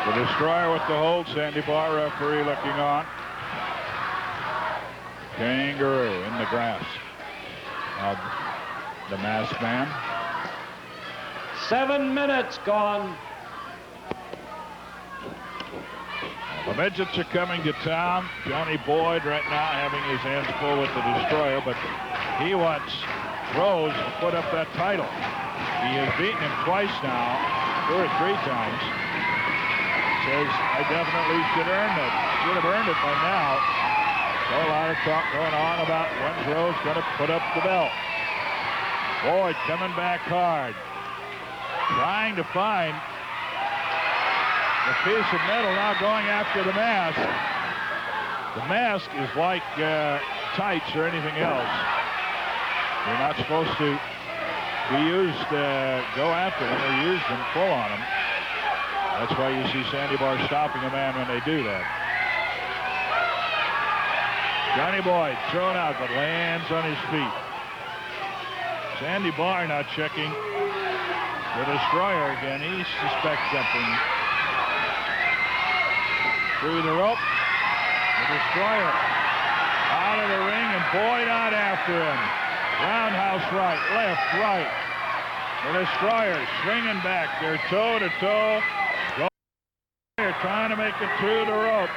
The Destroyer with the hold. Sandy Barr, referee, looking on. Kangaroo in the grasp of the masked man. 7 minutes gone. The midgets are coming to town. Johnny Boyd right now having his hands full with the Destroyer, but he wants Rose to put up that title. He has beaten him twice now, 2 or 3 times. Says, I definitely should have earned it by now. So a lot of talk going on about when's Rose going to put up the belt. Boyd coming back hard, trying to find the piece of metal, now going after the mask. The mask is like tights or anything else. They're not supposed to be used, go after them or use them full on them. That's why you see Sandy Barr stopping a man when they do that. Johnny Boyd thrown out, but lands on his feet. Sandy Barr now checking the Destroyer again. He suspects something. Through the rope. The Destroyer out of the ring, and Boyd out after him. Roundhouse right, left, right. The Destroyer swinging back. They're toe to toe. They're trying to make it through the ropes.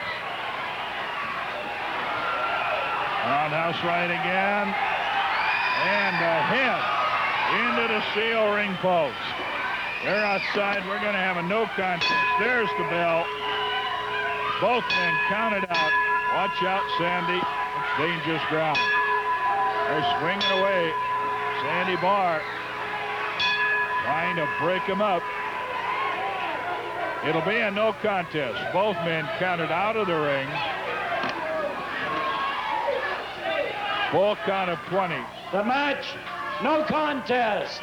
Roundhouse right again. And a head into the steel ring post. They're outside. We're going to have a no contest. There's the bell. Both men counted out. Watch out, Sandy. It's dangerous ground. They're swinging away. Sandy Barr trying to break him up. It'll be a no contest. Both men counted out of the ring. Full count of 20. The match, no contest.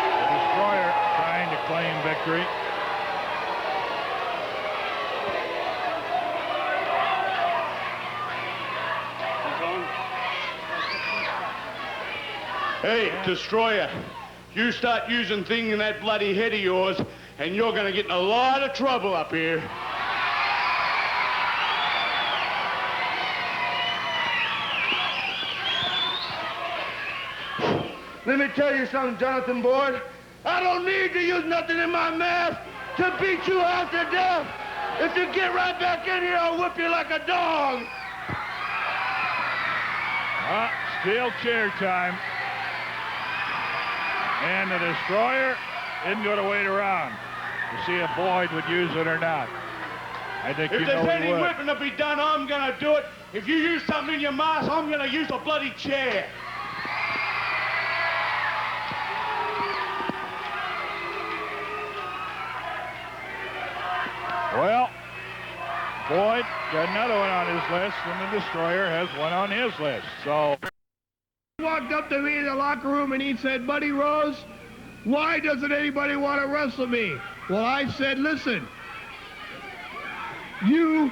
The Destroyer trying to claim victory. Hey, Destroyer, you start using things in that bloody head of yours, and you're going to get in a lot of trouble up here. Let me tell you something, Jonathan Boyd. I don't need to use nothing in my mask to beat you half to death. If you get right back in here, I'll whip you like a dog. Steel chair time. And the Destroyer isn't going to wait around to see if Boyd would use it or not. I think If you know there's he any would. whipping to be done, I'm going to do it. If you use something in your mouth, I'm going to use a bloody chair. Well, Boyd got another one on his list, and the Destroyer has one on his list. So He walked up to me in the locker room and he said, Buddy Rose, why doesn't anybody want to wrestle me? Well, I said, listen, you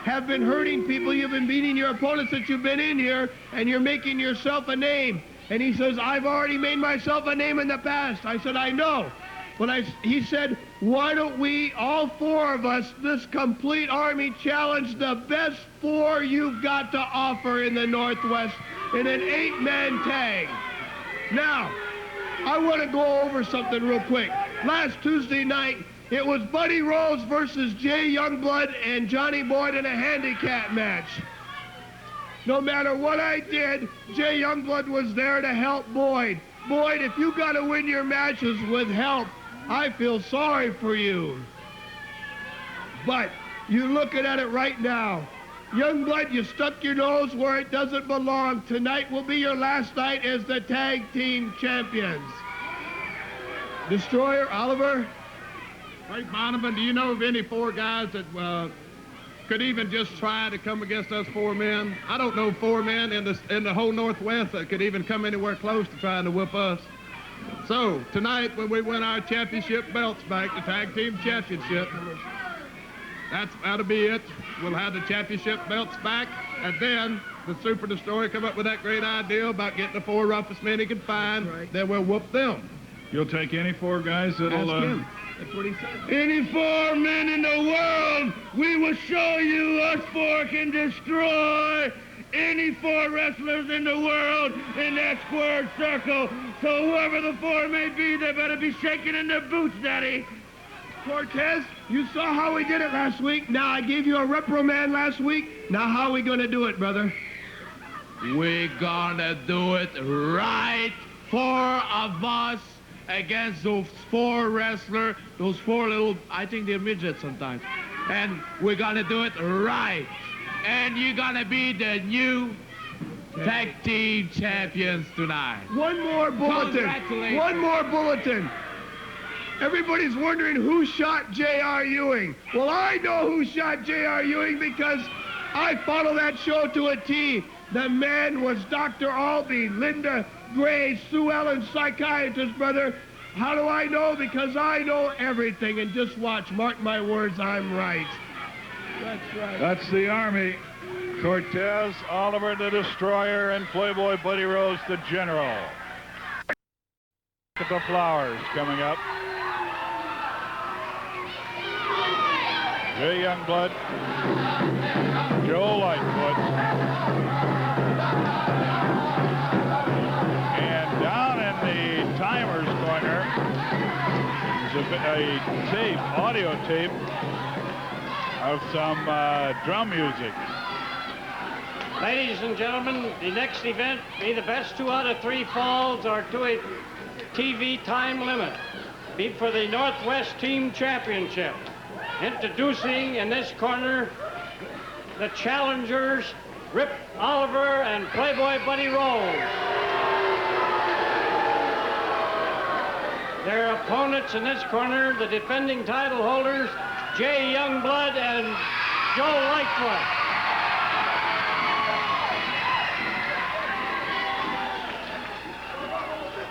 have been hurting people. You've been beating your opponents since you've been in here, and you're making yourself a name. And he says, I've already made myself a name in the past. I said, I know. But he said, why don't we, all four of us, this complete Army, challenge the best four you've got to offer in the Northwest in an 8-man tag. Now, I want to go over something real quick. Last Tuesday night, it was Buddy Rose versus Jay Youngblood and Johnny Boyd in a handicap match. No matter what I did, Jay Youngblood was there to help Boyd. Boyd, if you got to win your matches with help, I feel sorry for you. But you're looking at it right now. Youngblood, you stuck your nose where it doesn't belong. Tonight will be your last night as the tag team champions. Destroyer, Oliver? Frank Bonneman, do you know of any four guys that could even just try to come against us four men? I don't know four men in the whole Northwest that could even come anywhere close to trying to whip us. So, tonight when we win our championship belts back, the tag team championship, that'll be it. We'll have the championship belts back, and then the Super Destroyer come up with that great idea about getting the four roughest men he can find. Right. Then we'll whoop them. You'll take any four guys that'll... Ask him. That's what he said. Any four men in the world, we will show you us four can destroy any four wrestlers in the world in that square circle. So whoever the four may be, they better be shaking in their boots, Daddy. Cortez, you saw how we did it last week. Now, I gave you a reprimand last week. Now, how are we going to do it, brother? We're gonna do it right. Four of us against those four wrestlers, those four little, I think they're midgets sometimes. And we're gonna do it right. And you're gonna be the new tag team champions tonight. One more bulletin. Congratulations. One more bulletin. Everybody's wondering who shot J.R. Ewing. Well, I know who shot J.R. Ewing because I follow that show to a T. The man was Dr. Albee, Linda Gray, Sue Ellen, psychiatrist, brother. How do I know? Because I know everything. And just watch, mark my words, I'm right. That's right. That's the Army. Cortez, Oliver the Destroyer, and Playboy Buddy Rose the General. Look at the Flowers coming up. Jay Youngblood, Joe Lightfoot, and down in the Timers corner is a tape, audio tape of some drum music. Ladies and gentlemen, the next event be the best 2 out of 3 falls or to a TV time limit. Be for the Northwest Team Championship. Introducing in this corner the challengers, Rip Oliver and Playboy Buddy Rose. Their opponents in this corner, the defending title holders, Jay Youngblood and Joe Lightfoot.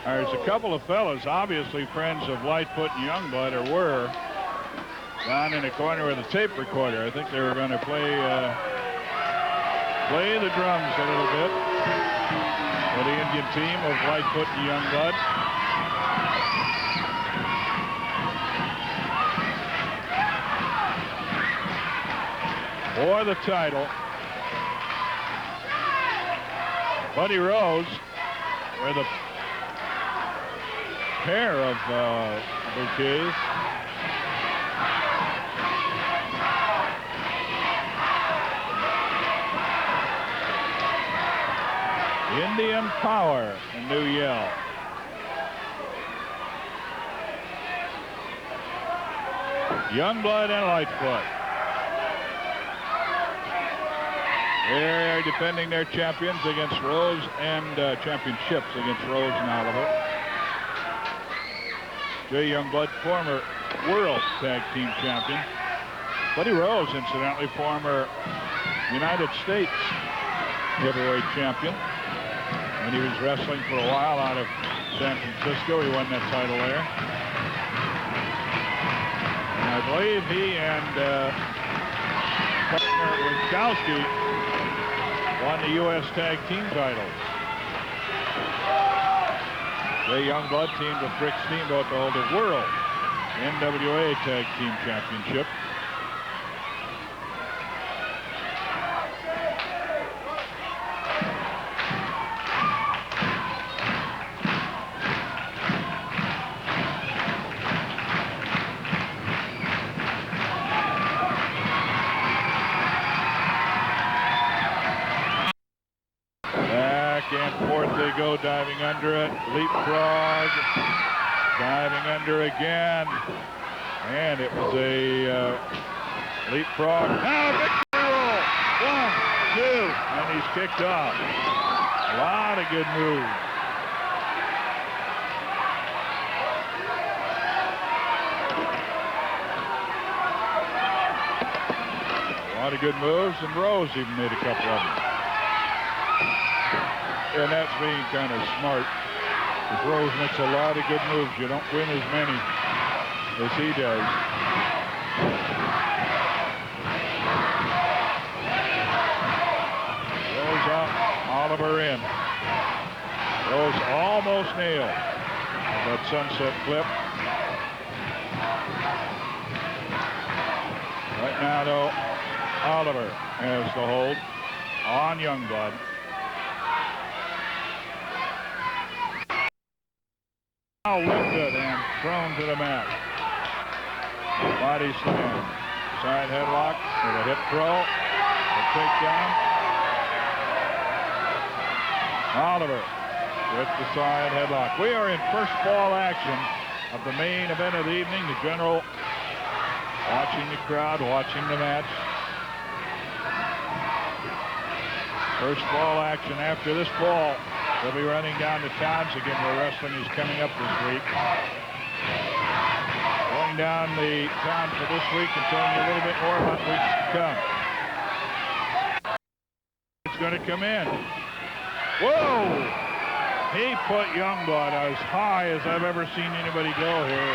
There's a couple of fellas, obviously friends of Lightfoot and Youngblood, or were, down in the corner with a tape recorder. I think they were going to play the drums a little bit for the Indian team of Lightfoot and Youngblood. For the title, Buddy Rose with a pair of bouquets. Indian Power, a new yell. Youngblood and Lightfoot. They're defending their champions against Rose and championships against Rose and Oliver. Jay Youngblood, former world tag team champion. Buddy Rose, incidentally, former United States heavyweight champion. When he was wrestling for a while out of San Francisco, he won that title there. And I believe he and partner Winkowski won the U.S. Tag Team titles. Jay Youngblood teamed with Rick Steamboat to hold the World NWA Tag Team Championship. They go diving under it, leapfrog, diving under again, and it was a leapfrog. Now victory roll, 1, 2, and he's kicked off. A lot of good moves. A lot of good moves, and Rose even made a couple of them. And that's being kind of smart. If Rose makes a lot of good moves, you don't win as many as he does. Rose out, Oliver in. Rose almost nailed that sunset flip. Right now, though, Oliver has the hold on Youngblood. Now lifted and thrown to the mat. Body slam. Side headlock with a hip throw. A takedown. Oliver with the side headlock. We are in first fall action of the main event of the evening. The general watching the crowd, watching the match. First fall action after this fall. They'll be running down to towns again where wrestling is coming up this week. Going down the town for this week and telling you a little bit more about weeks to come. It's going to come in. Whoa! He put Youngblood as high as I've ever seen anybody go here,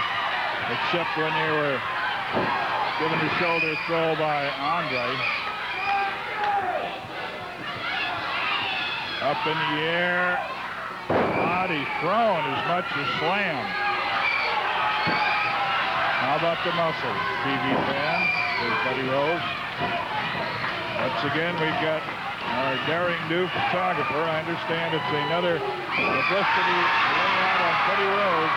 except when they were given the shoulder throw by Andre. Up in the air, body thrown as much as slammed. How about the muscles, TV fan? There's Buddy Rose. Once again, we've got our daring new photographer. I understand it's another publicity layout on Buddy Rose.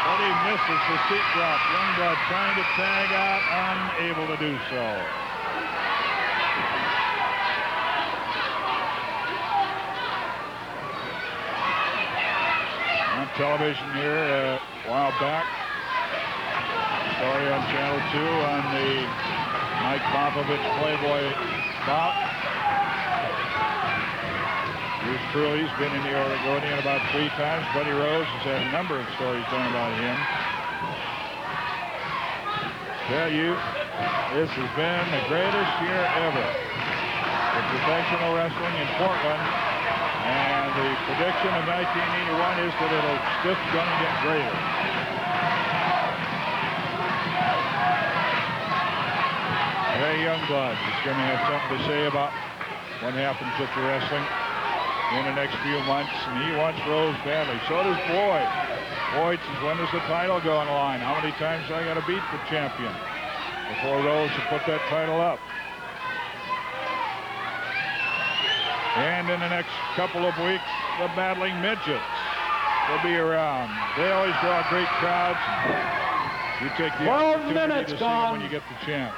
Buddy misses the seat drop. Youngblood trying to tag out, unable to do so. Television here a while back. Story on Channel 2 on the Mike Popovich Playboy bout. Bruce Truly's been in the Oregonian about 3 times. Buddy Rose has had a number of stories done about him. Tell you, this has been the greatest year ever for professional wrestling in Portland. And the prediction of 1981 is that it'll just going to get greater. Jay Youngblood is going to have something to say about what happens with the wrestling in the next few months, and he wants Rose badly. So does Boyd. Boyd says, when does the title go on the line? How many times do I got to beat the champion before Rose will put that title up? And in the next couple of weeks, the Battling Midgets will be around. They always draw great crowds. You take the opportunity to see them when you get the chance.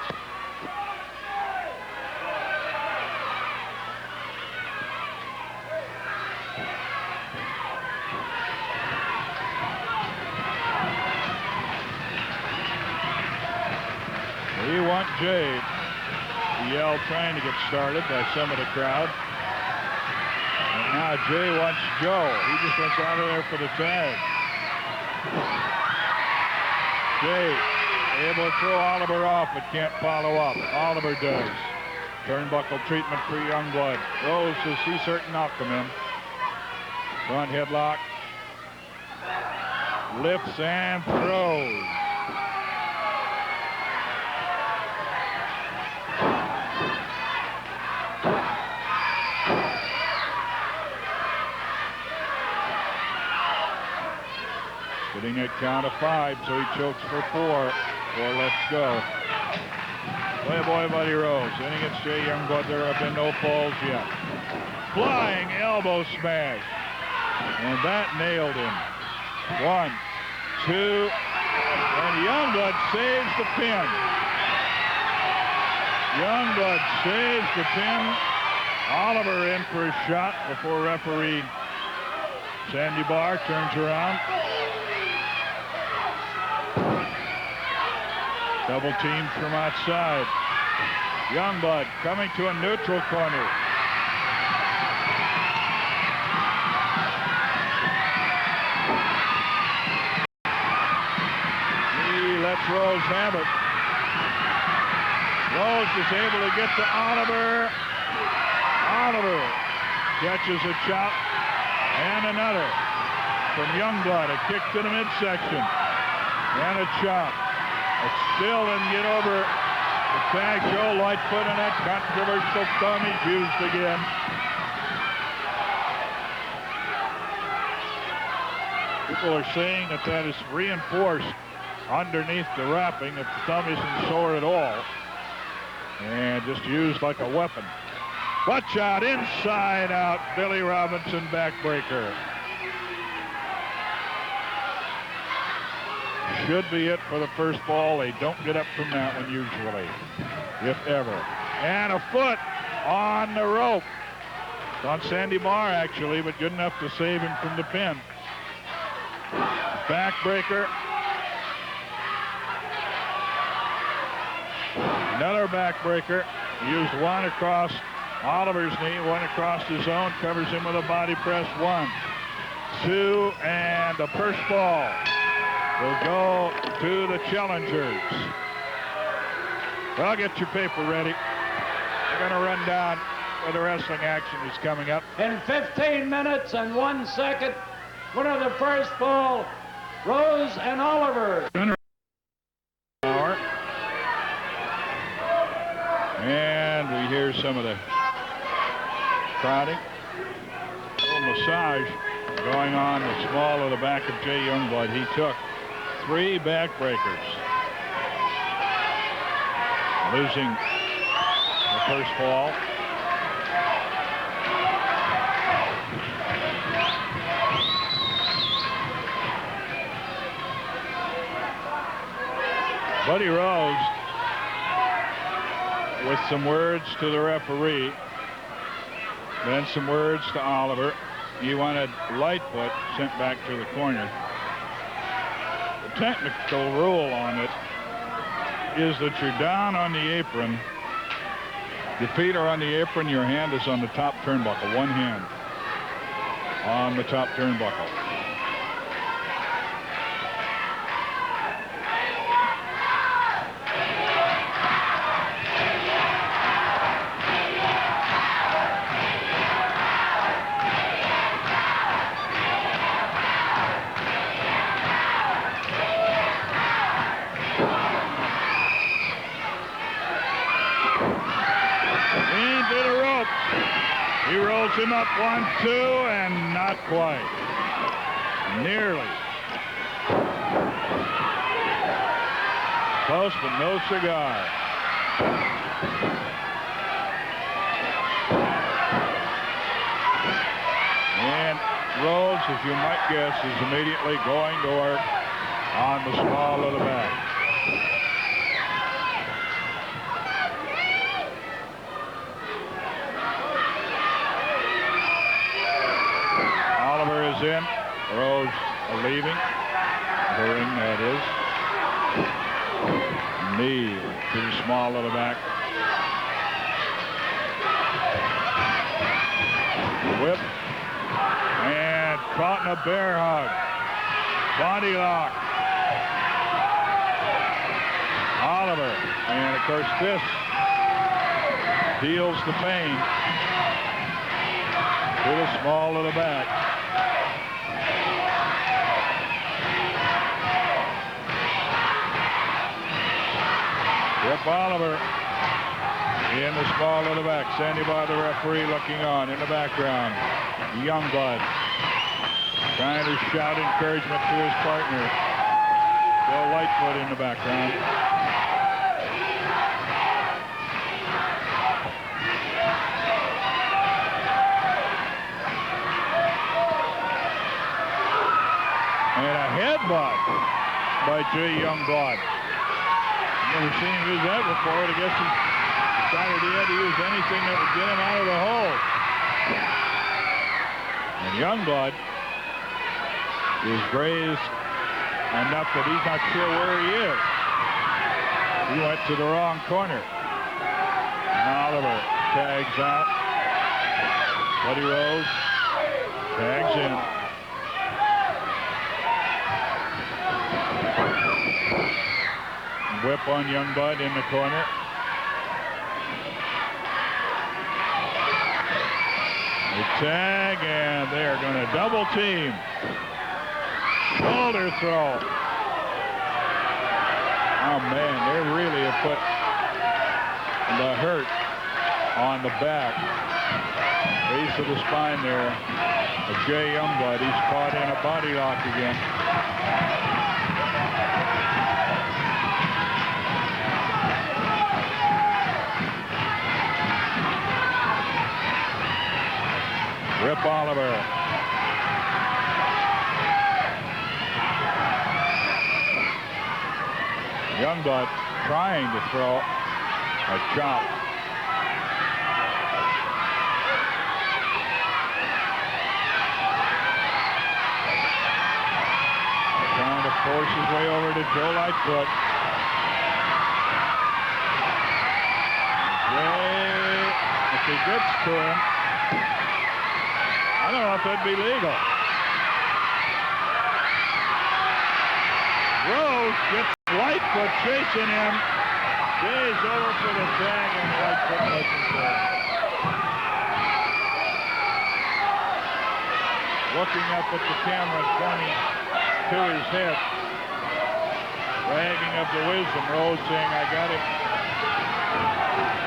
want Jay. The yell trying to get started by some of the crowd. And now Jay wants Joe. He just wants out of there for the tag. Jay able to throw Oliver off, but can't follow up. Oliver does. Turnbuckle treatment for Youngblood. Rose says he's certain not come in. Front headlock. Lifts and throws. Sitting at count of 5, so he chokes for 4. 4 left to go. Playboy Buddy Rose in against Jay Youngblood. There have been no falls yet. Flying elbow smash. And that nailed him. 1, 2, and Youngblood saves the pin. Youngblood saves the pin. Oliver in for a shot before referee Sandy Barr turns around. Double team from outside. Youngblood coming to a neutral corner. He lets Rose have it. Rose is able to get to Oliver. Oliver catches a chop and another from Youngblood. A kick to the midsection and a chop. It still didn't get over the tag. Joe Lightfoot, and that controversial thumb is used again. People are saying that that is reinforced underneath the wrapping if the thumb isn't sore at all. And just used like a weapon. Watch out, inside out, Billy Robinson backbreaker. Should be it for the first ball. They don't get up from that one usually, if ever. And a foot on the rope. It's on Sandy Barr, actually, but good enough to save him from the pin. Backbreaker. Another backbreaker. Used one across Oliver's knee, one across his own, covers him with a body press. 1, 2, and the first ball will go to the challengers. Well, get your paper ready. We're going to run down where the wrestling action is coming up. In 15 minutes and 1 second, winner the first ball, Rose and Oliver. And we hear some of the crowding. A little massage going on the small of the back of Jay Youngblood. He took 3 backbreakers. Losing the first fall. Buddy Rose with some words to the referee, then some words to Oliver. He wanted Lightfoot sent back to the corner. The technical rule on it is that you're down on the apron. Your feet are on the apron, your hand is on the top turnbuckle. One hand on the top turnbuckle. Him up 1, 2, and not quite. Nearly. Close, but no cigar. And Rose, as you might guess, is immediately going to work on the small of the back. In, Rose leaving the ring, that is. Knee too small to the back. Whip. And caught in a bear hug. Body lock. Oliver. And of course this deals the pain. Too small to the back. Rip Oliver in the small of the back. Sandy Bar, the referee, looking on in the background. Youngblood trying to shout encouragement to his partner. Bill Lightfoot in the background. And a headbutt by Jay Youngblood. Never seen him use that before, but I guess he decided he had to use anything that would get him out of the hole. And Youngblood is grazed enough that he's not sure where he is. He went to the wrong corner. And Oliver tags out. Buddy Rose tags in. Whip on Youngblood in the corner. The tag, and they are going to double team. Shoulder throw. Oh man, they really have put the hurt on the back. Base of the spine there of Jay Youngblood. He's caught in a body lock again. Rip Oliver. Youngblood trying to throw a chop. Trying to force his way over to Joe Lightfoot. Jay, if he gets to him, I don't know if that'd be legal. Rose gets Lightfoot chasing him. Jay's over for the tag, and Lightfoot wasn't there. Looking up at the camera, pointing to his head. Bragging of the wisdom. Rose saying, I got him.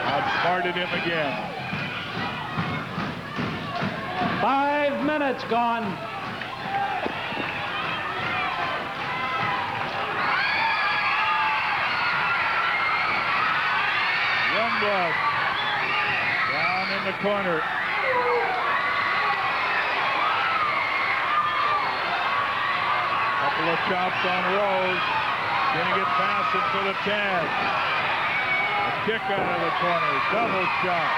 Outsmarted him again. 5 minutes gone. Youngblood down in the corner. Couple of chops on Rose. Gonna get past him for the tag. A kick out of the corner. Double chop.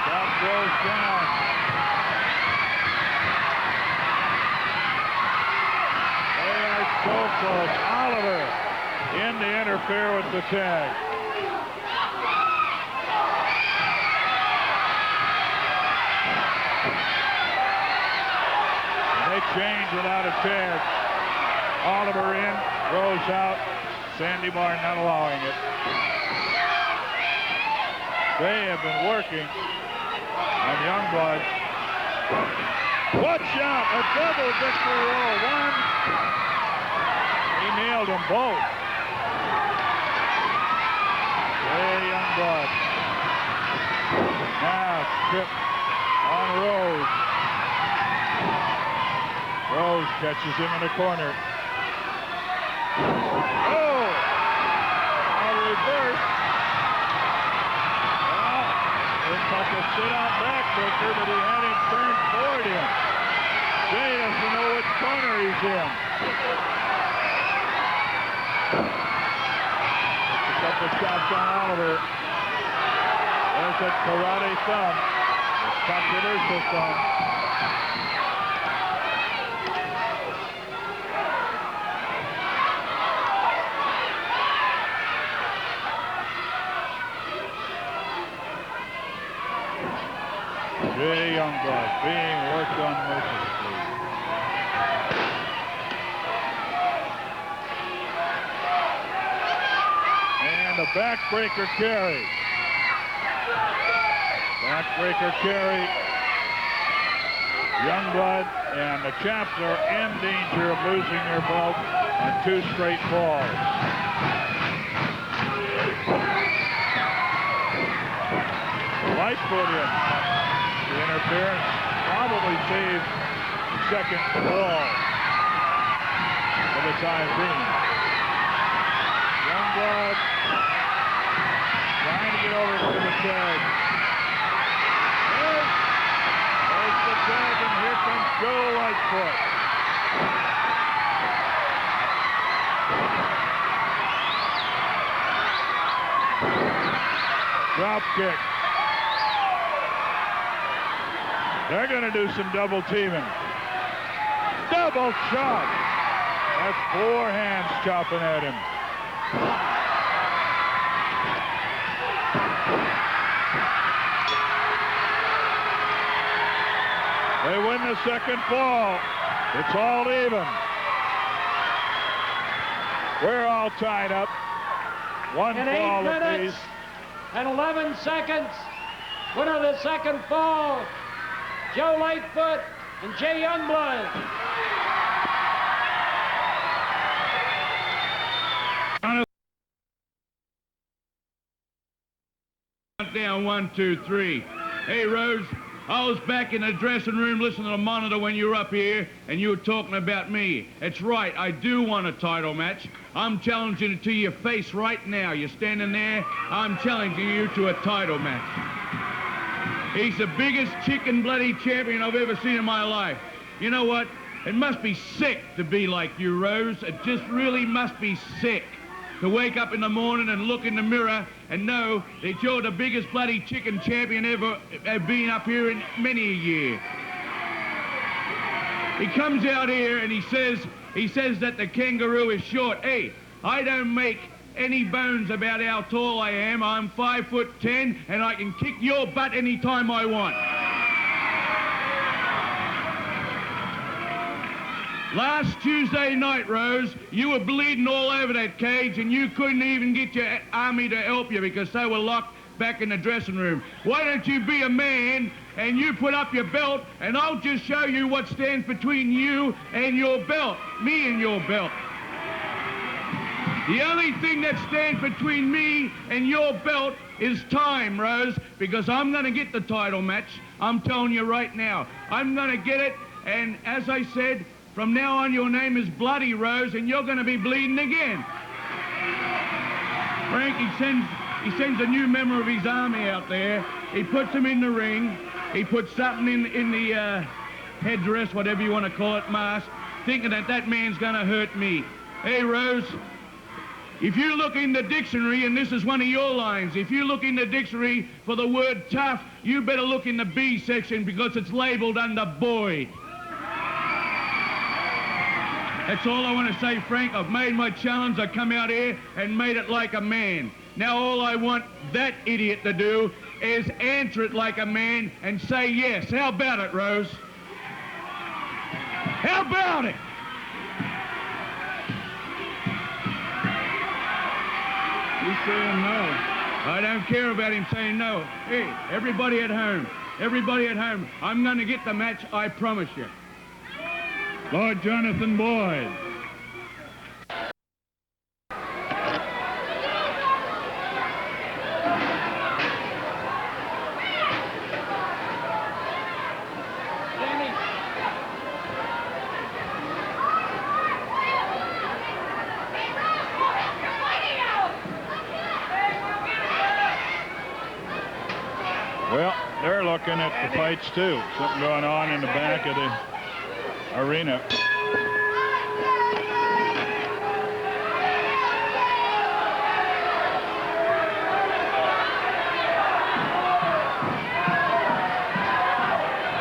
Chop goes down. They are so close. Oliver in to interfere with the tag. They change without a tag. Oliver in, Rose out. Sandy Bar not allowing it. They have been working on Youngblood. Watch out, a double victory roll. One. He nailed them both. Jay Youngblood. Now trip on Rose. Rose catches him in the corner. Oh! A reverse. Well, looks like a sit-out backbreaker, but he had him turned toward him. Jay doesn't know which corner he's in. A couple shots on Oliver. There's a karate thumb. A controversial thumb. Youngblood being worked unmercifully. And a backbreaker carry. Backbreaker carry. Youngblood and the Chaps are in danger of losing their belt on 2 straight falls. Lightfoot in. The interference probably saved the second fall for the time being. Youngblood trying to get over to the tag. There's the tag, and here comes Joe Lightfoot. Drop kick. They're going to do some double teaming. Double shot. That's 4 hands chopping at him. They win the second fall. It's all even. We're all tied up. 1 In fall 8 minutes apiece. and 11 seconds, winner of the second fall, Joe Lightfoot and Jay Youngblood. Down 1, 2, 3. Hey, Rose, I was back in the dressing room listening to the monitor when you were up here, and you were talking about me. It's right, I do want a title match. I'm challenging it to your face right now. You're standing there, I'm challenging you to a title match. He's the biggest chicken bloody champion I've ever seen in my life. You know what? It must be sick to be like you, Rose. It just really must be sick to wake up in the morning and look in the mirror and know that you're the biggest bloody chicken champion ever been up here in many a year. He comes out here and he says that the kangaroo is short. Hey, I don't make any bones about how tall I am. I'm 5'10" and I can kick your butt anytime I want. Last Tuesday night, Rose, you were bleeding all over that cage and you couldn't even get your army to help you because they were locked back in the dressing room. Why don't you be a man and you put up your belt and I'll just show you what stands between you and your belt, me and your belt. The only thing that stands between me and your belt is time, Rose, because I'm going to get the title match. I'm telling you right now. I'm going to get it, and as I said, from now on your name is Bloody Rose, and you're going to be bleeding again. Frank, he sends a new member of his army out there. He puts him in the ring. He puts something in the headdress, whatever you want to call it, mask, thinking that that man's going to hurt me. Hey, Rose, if you look in the dictionary, and this is one of your lines, if you look in the dictionary for the word tough, you better look in the B section because it's labeled under boy. That's all I want to say, Frank. I've made my challenge. I come out here and made it like a man. Now all I want that idiot to do is answer it like a man and say yes. How about it, Rose? How about it? He's saying no. I don't care about him saying no. Hey, everybody at home, I'm going to get the match, I promise you. Lord Jonathan Boyd. Well, they're looking at the fights too. Something going on in the back of the arena.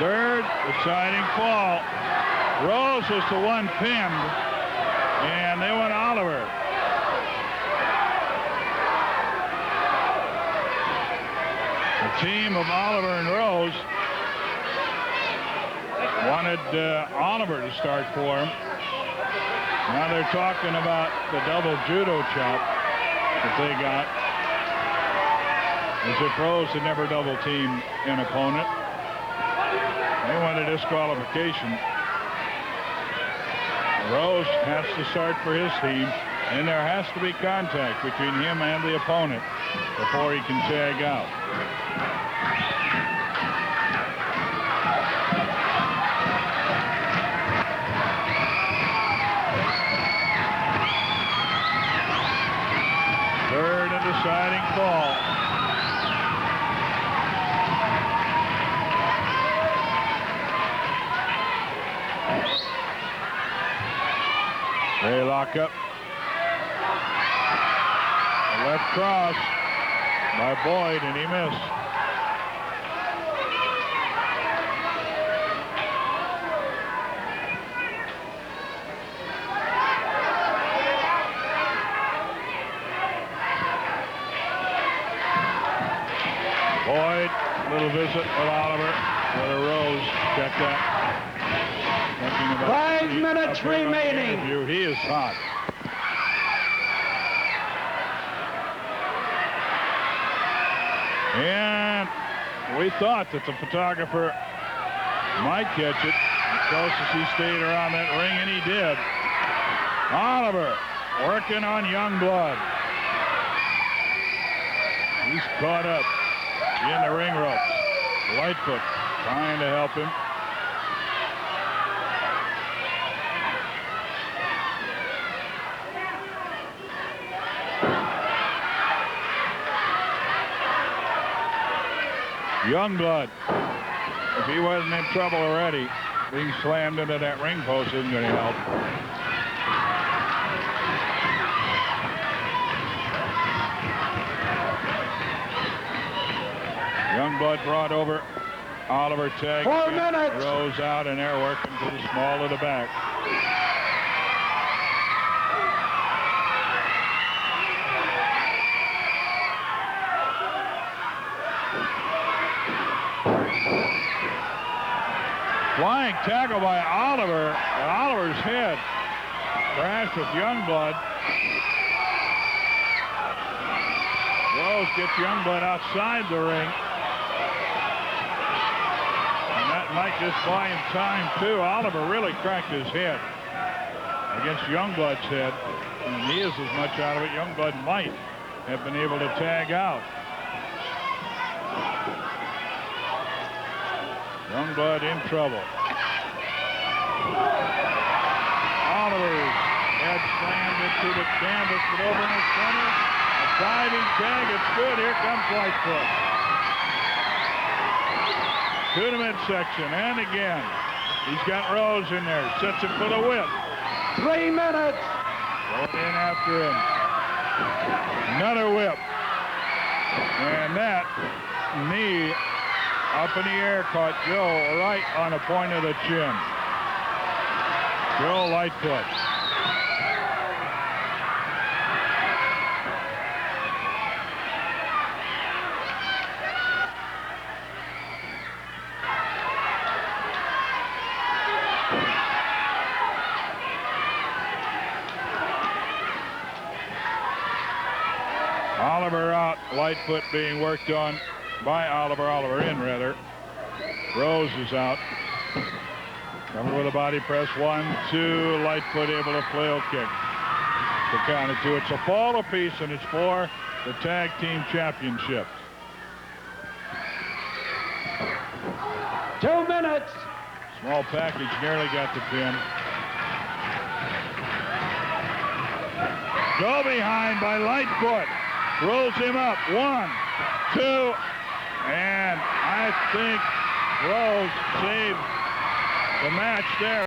Third, deciding fall. Rose was the one pinned, and they went Oliver. The team of Oliver and Rose wanted Oliver to start for him. Now they're talking about the double judo chop that they got. As if Rose had never double teamed an opponent. They want a disqualification. Rose has to start for his team, and there has to be contact between him and the opponent before he can tag out. Third and deciding fall. They lock up. A left cross by Boyd, and he missed. Boyd, little visit with Oliver. With Rose, check that. 5 minutes remaining. He is hot. And we thought that the photographer might catch it. As close as he stayed around that ring, and he did. Oliver working on Youngblood. He's caught up in the ring ropes. Lightfoot trying to help him. Youngblood, if he wasn't in trouble already, being slammed into that ring post isn't going to help. Youngblood brought over. Oliver tagged. 4 minutes. Rose out, and they're working to the small of the back. Flying tackle by Oliver, and Oliver's head crashed with Youngblood. Rose gets Youngblood outside the ring. And that might just buy him time, too. Oliver really cracked his head against Youngblood's head. And he is as much out of it. Youngblood might have been able to tag out. Youngblood in trouble. Oliver's head slammed into the canvas, but over in the center, a diving tag. It's good. Here comes Lightfoot. To the midsection, and again. He's got Rose in there. Sets him for the whip. 3 minutes. Going in after him. Another whip. And that knee up in the air caught Joe right on the point of the chin. Joe Lightfoot. Oliver out, Lightfoot being worked on by Oliver in rather. Rose is out. Covered with a body press. 1, 2. Lightfoot able to flail kick. The count of 2. It's a fall apiece, and it's for the tag team championship. 2 minutes. Small package nearly got the pin. Go behind by Lightfoot. Rolls him up. 1, 2. And I think Rose saved the match there.